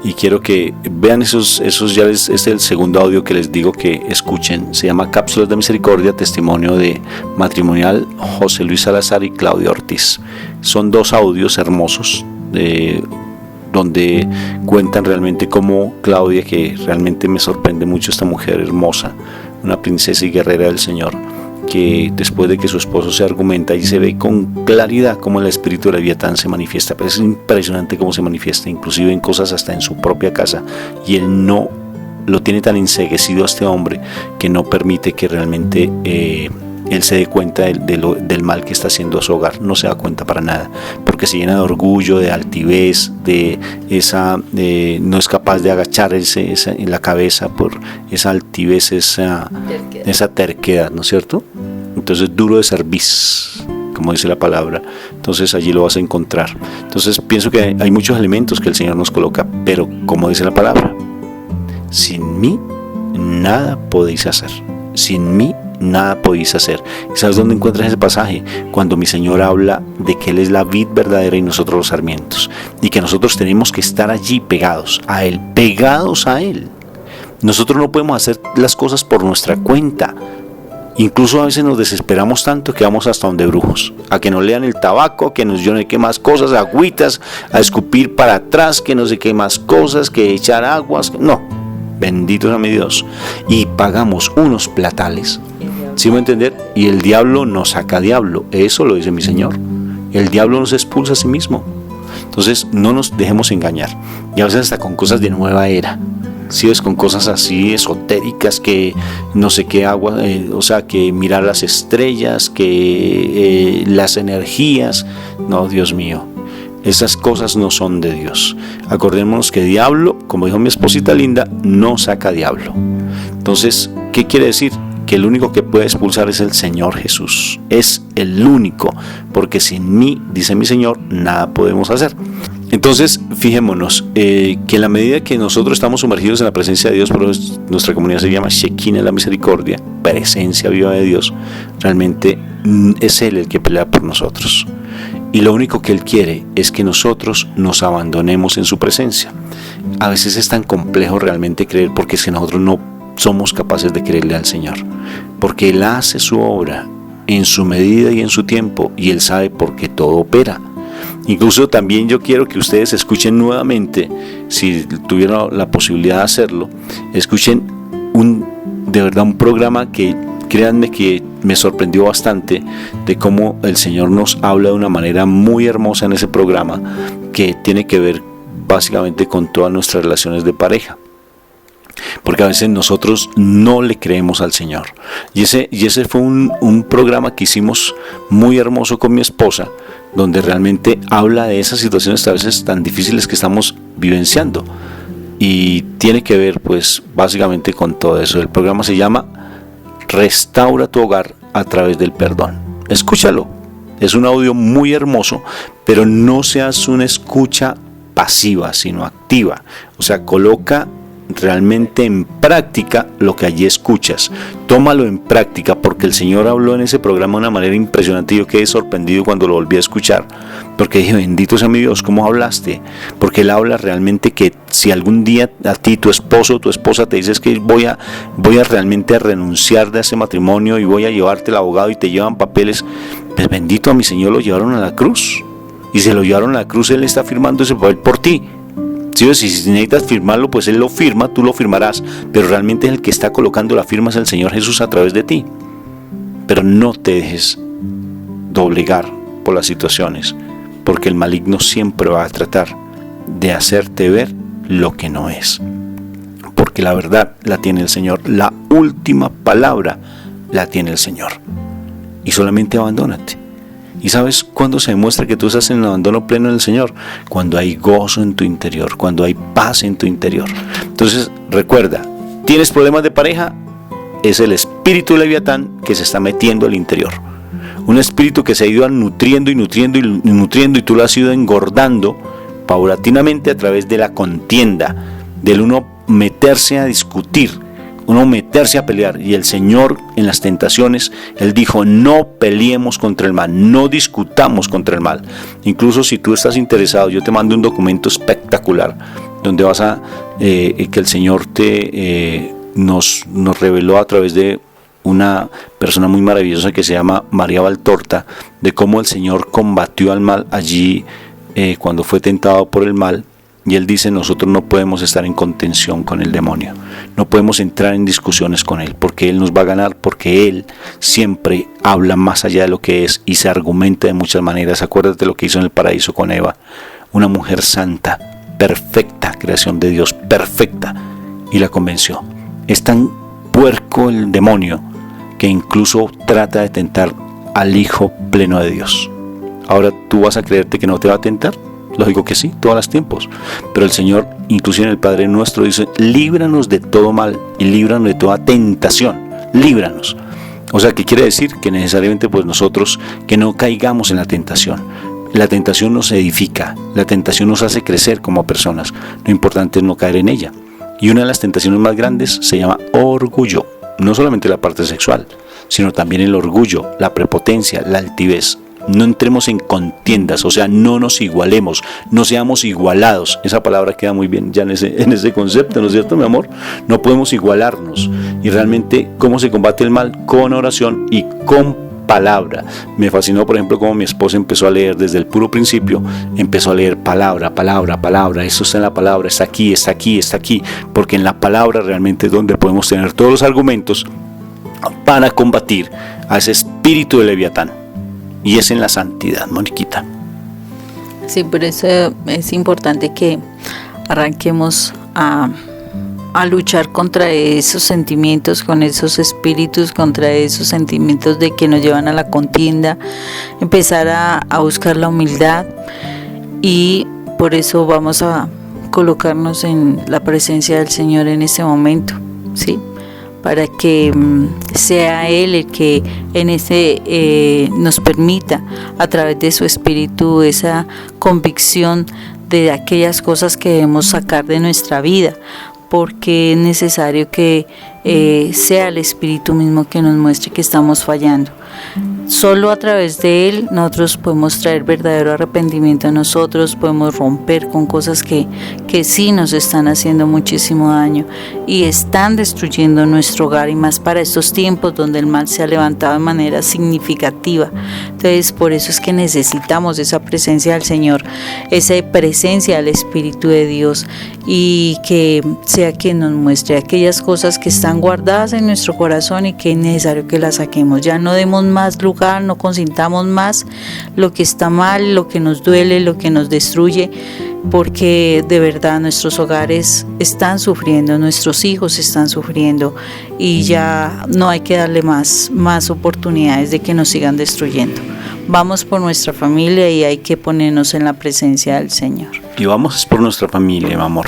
y quiero que vean esos ya este es el segundo audio que les digo que escuchen. Se llama Cápsulas de Misericordia, testimonio de matrimonial José Luis Salazar y Claudia Ortiz. Son 2 audios hermosos donde cuentan realmente cómo Claudia, que realmente me sorprende mucho, esta mujer hermosa, una princesa y guerrera del Señor, que después de que su esposo se argumenta y se ve con claridad cómo el espíritu de Leviatán se manifiesta, pero es impresionante cómo se manifiesta, inclusive en cosas hasta en su propia casa, y él no lo tiene tan enceguecido a este hombre que no permite que realmente él se dé cuenta del mal que está haciendo a su hogar. No se da cuenta para nada, porque se llena de orgullo, de altivez, no es capaz de agacharse en la cabeza por esa altivez, esa terquedad, ¿no es cierto? Entonces, duro de cerviz, como dice la palabra. Entonces allí lo vas a encontrar. Entonces pienso que hay muchos elementos que el Señor nos coloca, pero como dice la palabra, sin mí nada podéis hacer. Sin mí nada podéis hacer. ¿Sabes dónde encuentras ese pasaje? Cuando mi Señor habla de que Él es la vid verdadera y nosotros los sarmientos, y que nosotros tenemos que estar allí pegados a Él. Nosotros no podemos hacer las cosas por nuestra cuenta. Incluso a veces nos desesperamos tanto que vamos hasta donde brujos, a que nos lean el tabaco, que nos yo no sé qué más cosas, agüitas, a escupir para atrás, que no sé qué más cosas, que echar aguas. No, bendito sea mi Dios. Y pagamos unos platales, ¿sí me entender? Y el diablo nos saca diablo. Eso lo dice mi Señor. El diablo nos expulsa a sí mismo. Entonces no nos dejemos engañar. Y a veces hasta con cosas de nueva era. Si es con cosas así esotéricas, que no sé qué agua, que mirar las estrellas, que las energías. No, Dios mío, esas cosas no son de Dios. Acordémonos que diablo, como dijo mi esposita linda, no saca diablo. Entonces, ¿qué quiere decir? Que el único que puede expulsar es el Señor Jesús. Es el único, porque sin mí, dice mi Señor, nada podemos hacer. Entonces, fijémonos que en la medida que nosotros estamos sumergidos en la presencia de Dios, por eso nuestra comunidad se llama Shekinah la misericordia, presencia viva de Dios, realmente es Él el que pelea por nosotros. Y lo único que Él quiere es que nosotros nos abandonemos en su presencia. A veces es tan complejo realmente creer, porque es que nosotros no somos capaces de creerle al Señor, porque Él hace su obra en su medida y en su tiempo, y Él sabe por qué todo opera. Incluso también yo quiero que ustedes escuchen nuevamente, si tuvieran la posibilidad de hacerlo, escuchen de verdad un programa que, créanme que me sorprendió bastante, de cómo el Señor nos habla de una manera muy hermosa en ese programa, que tiene que ver básicamente con todas nuestras relaciones de pareja. Porque a veces nosotros no le creemos al Señor. Y ese fue un programa que hicimos muy hermoso con mi esposa, donde realmente habla de esas situaciones a veces tan difíciles que estamos vivenciando. Y tiene que ver pues básicamente con todo eso. El programa se llama Restaura tu hogar a través del perdón. Escúchalo. Es un audio muy hermoso, pero no seas una escucha pasiva, sino activa. O sea, coloca realmente en práctica lo que allí escuchas. Tómalo en práctica, porque el Señor habló en ese programa de una manera impresionante y yo quedé sorprendido cuando lo volví a escuchar, porque dije, bendito sea mi Dios, ¿cómo hablaste? Porque Él habla realmente que si algún día a ti, tu esposo o tu esposa te dices que voy a realmente a renunciar de ese matrimonio y voy a llevarte al abogado y te llevan papeles, pues bendito a mi Señor, lo llevaron a la cruz. Y se lo llevaron a la cruz, Él está firmando ese papel por ti. Si necesitas firmarlo, pues Él lo firma, tú lo firmarás, pero realmente el que está colocando la firma es el Señor Jesús a través de ti. Pero no te dejes doblegar por las situaciones, porque el maligno siempre va a tratar de hacerte ver lo que no es, porque la verdad la tiene el Señor, la última palabra la tiene el Señor, y solamente abandónate. ¿Y sabes cuándo se demuestra que tú estás en el abandono pleno del Señor? Cuando hay gozo en tu interior, cuando hay paz en tu interior. Entonces recuerda, ¿tienes problemas de pareja? Es el espíritu de Leviatán que se está metiendo al interior. Un espíritu que se ha ido nutriendo y tú lo has ido engordando paulatinamente a través de la contienda, del uno meterse a discutir, uno meterse a pelear. Y el Señor en las tentaciones, Él dijo, no peleemos contra el mal, no discutamos contra el mal. Incluso si tú estás interesado, yo te mando un documento espectacular donde vas a que el Señor nos reveló a través de una persona muy maravillosa que se llama María Valtorta, de cómo el Señor combatió al mal allí cuando fue tentado por el mal. Y Él dice, nosotros no podemos estar en contención con el demonio, no podemos entrar en discusiones con Él, porque Él nos va a ganar, porque Él siempre habla más allá de lo que es y se argumenta de muchas maneras. Acuérdate lo que hizo en el paraíso con Eva, una mujer santa, perfecta, creación de Dios, perfecta, y la convenció. Es tan puerco el demonio que incluso trata de tentar al Hijo pleno de Dios. Ahora tú vas a creerte que no te va a tentar. Lógico que sí, todos los tiempos. Pero el Señor, inclusive en el Padre Nuestro, dice, líbranos de todo mal y líbranos de toda tentación. Líbranos. O sea, ¿qué quiere decir? Que necesariamente pues nosotros que no caigamos en la tentación. La tentación nos edifica, la tentación nos hace crecer como personas. Lo importante es no caer en ella. Y una de las tentaciones más grandes se llama orgullo. No solamente la parte sexual, sino también el orgullo, la prepotencia, la altivez. No entremos en contiendas, o sea, no nos igualemos, no seamos igualados. Esa palabra queda muy bien ya en ese concepto, ¿no es cierto, mi amor? No podemos igualarnos. Y realmente, ¿cómo se combate el mal? Con oración y con palabra. Me fascinó, por ejemplo, cómo mi esposa empezó a leer desde el puro principio, empezó a leer palabra, eso está en la palabra, está aquí, porque en la palabra realmente es donde podemos tener todos los argumentos para combatir a ese espíritu de Leviatán. Y es en la santidad, Moniquita. Sí, por eso es importante que arranquemos a luchar contra esos sentimientos, con esos espíritus, contra esos sentimientos de que nos llevan a la contienda, empezar a buscar la humildad, y por eso vamos a colocarnos en la presencia del Señor en este momento, ¿sí? Para que sea Él el que nos permita a través de su espíritu esa convicción de aquellas cosas que debemos sacar de nuestra vida, porque es necesario que sea el espíritu mismo que nos muestre que estamos fallando. Solo a través de Él nosotros podemos traer verdadero arrepentimiento a nosotros, podemos romper con cosas que sí nos están haciendo muchísimo daño y están destruyendo nuestro hogar, y más para estos tiempos donde el mal se ha levantado de manera significativa. Entonces, por eso es que necesitamos esa presencia del Señor, esa presencia del Espíritu de Dios, y que sea quien nos muestre aquellas cosas que están guardadas en nuestro corazón y que es necesario que las saquemos. Ya no demos más lugar, no consintamos más lo que está mal, lo que nos duele, lo que nos destruye, porque de verdad nuestros hogares están sufriendo, nuestros hijos están sufriendo, y ya no hay que darle más oportunidades de que nos sigan destruyendo. Vamos por nuestra familia y hay que ponernos en la presencia del Señor. Y vamos por nuestra familia, mi amor,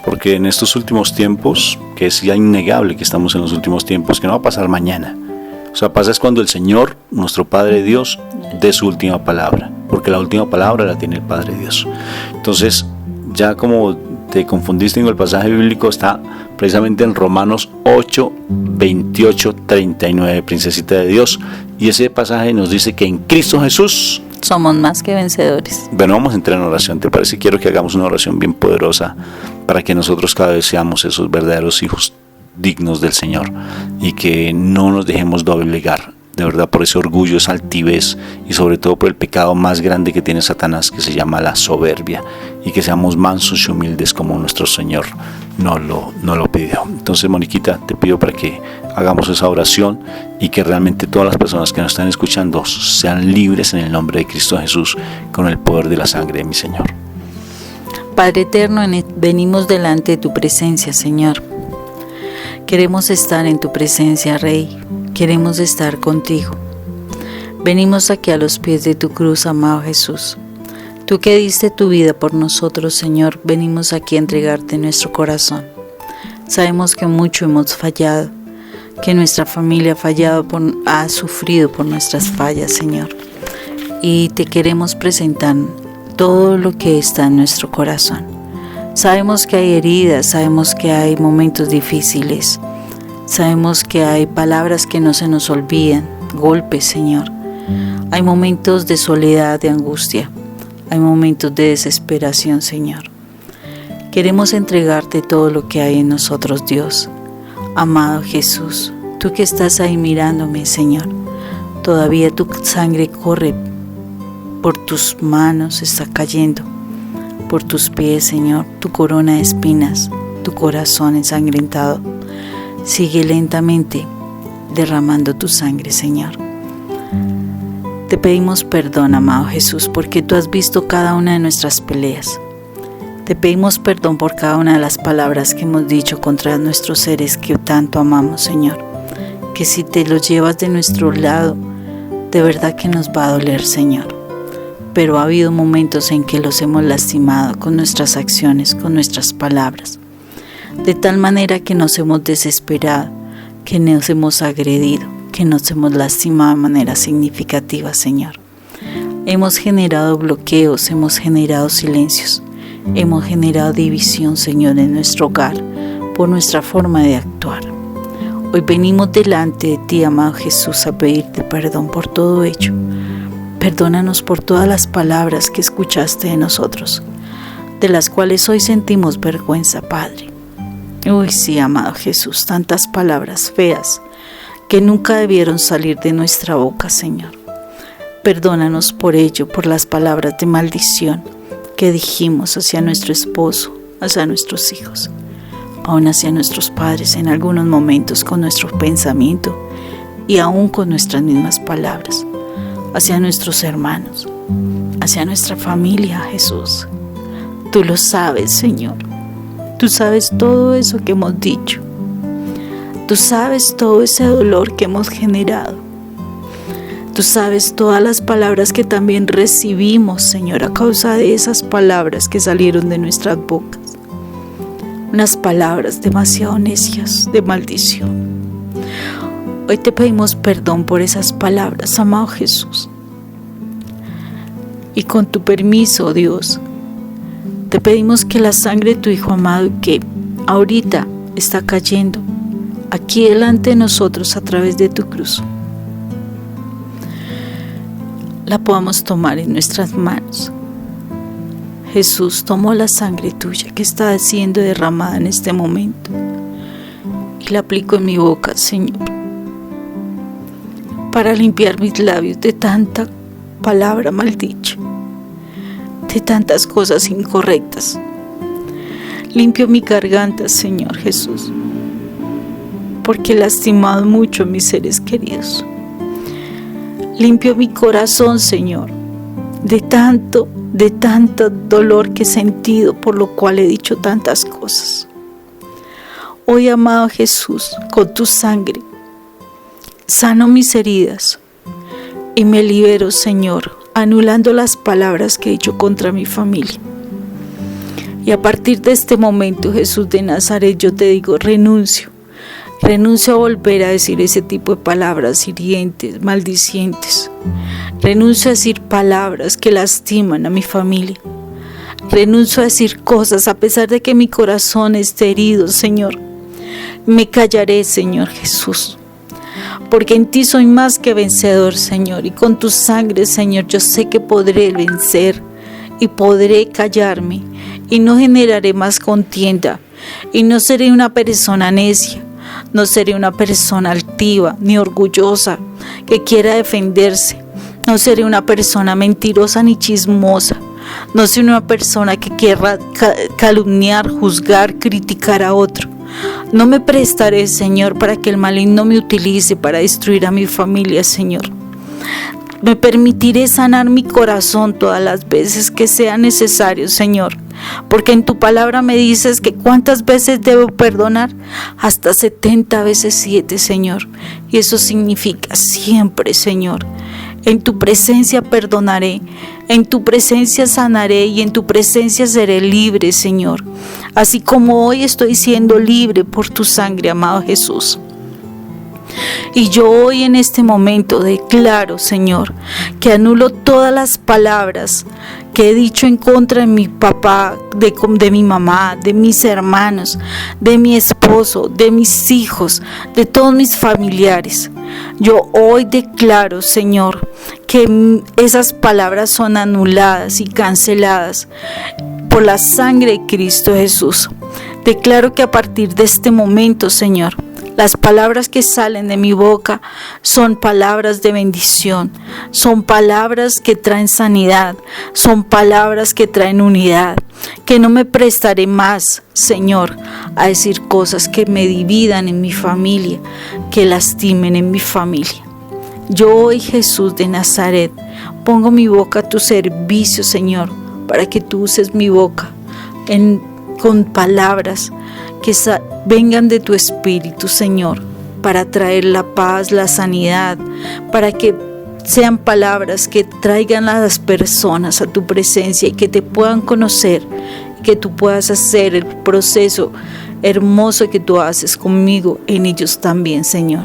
porque en estos últimos tiempos, que es ya innegable que estamos en los últimos tiempos, que no va a pasar mañana. O sea, pasa es cuando el Señor, nuestro Padre Dios, dé su última palabra, porque la última palabra la tiene el Padre Dios. Entonces, ya como te confundiste en el pasaje bíblico, está precisamente en Romanos 8, 28, 39, princesita de Dios. Y ese pasaje nos dice que en Cristo Jesús Somos más que vencedores. Bueno, vamos a entrar en oración. ¿Te parece? Quiero que hagamos una oración bien poderosa para que nosotros cada vez seamos esos verdaderos hijos dignos del Señor y que no nos dejemos doblegar, de verdad, por ese orgullo, esa altivez y sobre todo por el pecado más grande que tiene Satanás, que se llama la soberbia, y que seamos mansos y humildes como nuestro Señor no lo pidió. Entonces, Moniquita, te pido para que hagamos esa oración y que realmente todas las personas que nos están escuchando sean libres en el nombre de Cristo Jesús, con el poder de la sangre de mi Señor. Padre eterno, venimos delante de tu presencia, Señor. Queremos estar en tu presencia, Rey. Queremos estar contigo. Venimos aquí a los pies de tu cruz, amado Jesús. Tú que diste tu vida por nosotros, Señor, venimos aquí a entregarte nuestro corazón. Sabemos que mucho hemos fallado, que nuestra familia ha sufrido por nuestras fallas, Señor. Y te queremos presentar todo lo que está en nuestro corazón. Sabemos que hay heridas, sabemos que hay momentos difíciles. Sabemos que hay palabras que no se nos olvidan, golpes, Señor. Hay momentos de soledad, de angustia. Hay momentos de desesperación, Señor. Queremos entregarte todo lo que hay en nosotros, Dios. Amado Jesús, tú que estás ahí mirándome, Señor, todavía tu sangre corre por tus manos, está cayendo por tus pies, Señor, tu corona de espinas, tu corazón ensangrentado. Sigue lentamente derramando tu sangre, Señor. Te pedimos perdón, amado Jesús, porque tú has visto cada una de nuestras peleas. Te pedimos perdón por cada una de las palabras que hemos dicho contra nuestros seres que tanto amamos, Señor. Que si te los llevas de nuestro lado, de verdad que nos va a doler, Señor. Pero ha habido momentos en que los hemos lastimado con nuestras acciones, con nuestras palabras. De tal manera que nos hemos desesperado, que nos hemos agredido, que nos hemos lastimado de manera significativa, Señor. Hemos generado bloqueos, hemos generado silencios, hemos generado división, Señor, en nuestro hogar, por nuestra forma de actuar. Hoy venimos delante de ti, amado Jesús, a pedirte perdón por todo ello. Perdónanos por todas las palabras que escuchaste de nosotros, de las cuales hoy sentimos vergüenza, Padre. Uy, sí, amado Jesús, tantas palabras feas que nunca debieron salir de nuestra boca, Señor. Perdónanos por ello, por las palabras de maldición que dijimos hacia nuestro esposo, hacia nuestros hijos, aún hacia nuestros padres en algunos momentos con nuestro pensamiento y aún con nuestras mismas palabras, hacia nuestros hermanos, hacia nuestra familia, Jesús. Tú lo sabes, Señor. Tú sabes todo eso que hemos dicho. Tú sabes todo ese dolor que hemos generado. Tú sabes todas las palabras que también recibimos, Señor, a causa de esas palabras que salieron de nuestras bocas. Unas palabras demasiado necias, de maldición. Hoy te pedimos perdón por esas palabras, amado Jesús. Y con tu permiso, Dios, te pedimos que la sangre de tu Hijo amado, que ahorita está cayendo aquí delante de nosotros a través de tu cruz, la podamos tomar en nuestras manos. Jesús, tomo la sangre tuya que está siendo derramada en este momento y la aplico en mi boca, Señor, para limpiar mis labios de tanta palabra maldicha, de tantas cosas incorrectas. Limpio mi garganta, Señor Jesús, porque he lastimado mucho a mis seres queridos. Limpio mi corazón, Señor, de tanto dolor que he sentido, por lo cual he dicho tantas cosas. Hoy, amado Jesús, con tu sangre, sano mis heridas y me libero, Señor, anulando las palabras que he dicho contra mi familia. Y a partir de este momento, Jesús de Nazaret, yo te digo, renuncio a volver a decir ese tipo de palabras hirientes, maldicientes. Renuncio a decir palabras que lastiman a mi familia. Renuncio a decir cosas a pesar de que mi corazón esté herido, Señor. Me callaré, Señor Jesús. porque en ti soy más que vencedor, Señor, y con tu sangre, Señor, yo sé que podré vencer y podré callarme y no generaré más contienda y no seré una persona necia, no seré una persona altiva ni orgullosa que quiera defenderse, no seré una persona mentirosa ni chismosa, no seré una persona que quiera calumniar, juzgar, criticar a otro. No me prestaré, Señor, para que el maligno me utilice para destruir a mi familia, Señor. Me permitiré sanar mi corazón todas las veces que sea necesario, Señor, porque en tu palabra me dices que cuántas veces debo perdonar, hasta 70 veces 7, Señor, y eso significa siempre, Señor. En tu presencia perdonaré, en tu presencia sanaré y en tu presencia seré libre, Señor. Así como hoy estoy siendo libre por tu sangre, amado Jesús. Y yo hoy en este momento declaro, Señor, que anulo todas las palabras que he dicho en contra de mi papá, de mi mamá, de mis hermanos, de mi esposo, de mis hijos, de todos mis familiares. Yo hoy declaro, Señor, que esas palabras son anuladas y canceladas por la sangre de Cristo Jesús. Declaro que a partir de este momento, Señor, las palabras que salen de mi boca son palabras de bendición, son palabras que traen sanidad, son palabras que traen unidad, que no me prestaré más, Señor, a decir cosas que me dividan en mi familia, que lastimen en mi familia. Yo hoy, Jesús de Nazaret, pongo mi boca a tu servicio, Señor, para que tú uses mi boca con palabras que vengan de tu Espíritu, Señor, para traer la paz, la sanidad, para que sean palabras que traigan a las personas a tu presencia y que te puedan conocer, que tú puedas hacer el proceso hermoso que tú haces conmigo en ellos también, Señor.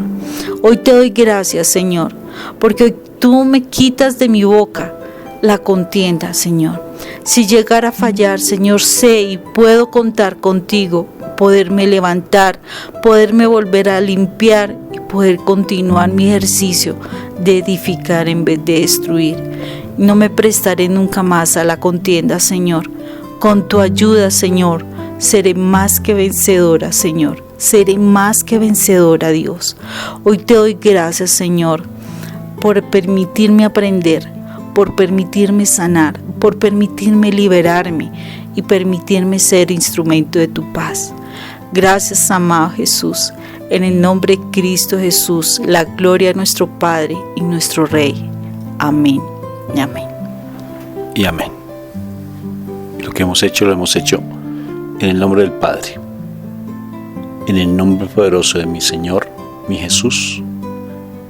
Hoy te doy gracias, Señor, porque hoy tú me quitas de mi boca la contienda, Señor. Si llegara a fallar, Señor, sé y puedo contar contigo, poderme levantar, poderme volver a limpiar y poder continuar mi ejercicio de edificar en vez de destruir. No me prestaré nunca más a la contienda, Señor. Con tu ayuda, Señor, seré más que vencedora, Señor. Seré más que vencedora, Dios. Hoy te doy gracias, Señor, por permitirme aprender, por permitirme sanar, por permitirme liberarme y permitirme ser instrumento de tu paz. Gracias, amado Jesús. En el nombre de Cristo Jesús, la gloria a nuestro Padre y nuestro Rey. Amén y amén. Y amén. Lo que hemos hecho, lo hemos hecho en el nombre del Padre, en el nombre poderoso de mi Señor, mi Jesús,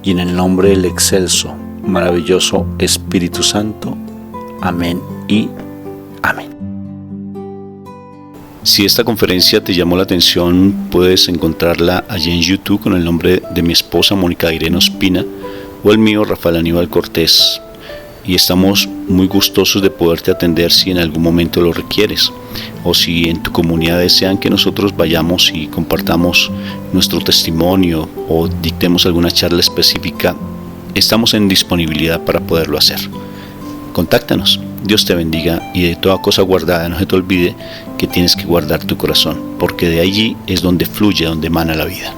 y en el nombre del excelso, maravilloso Espíritu Santo. Amén y amén. Si esta conferencia te llamó la atención, puedes encontrarla allí en YouTube con el nombre de mi esposa Mónica Irene Ospina o el mío Rafael Aníbal Cortés. Y estamos muy gustosos de poderte atender si en algún momento lo requieres, o si en tu comunidad desean que nosotros vayamos y compartamos nuestro testimonio o dictemos alguna charla específica. Estamos en disponibilidad para poderlo hacer. Contáctanos. Dios te bendiga, y de toda cosa guardada no se te olvide que tienes que guardar tu corazón, porque de allí es donde fluye, donde emana la vida.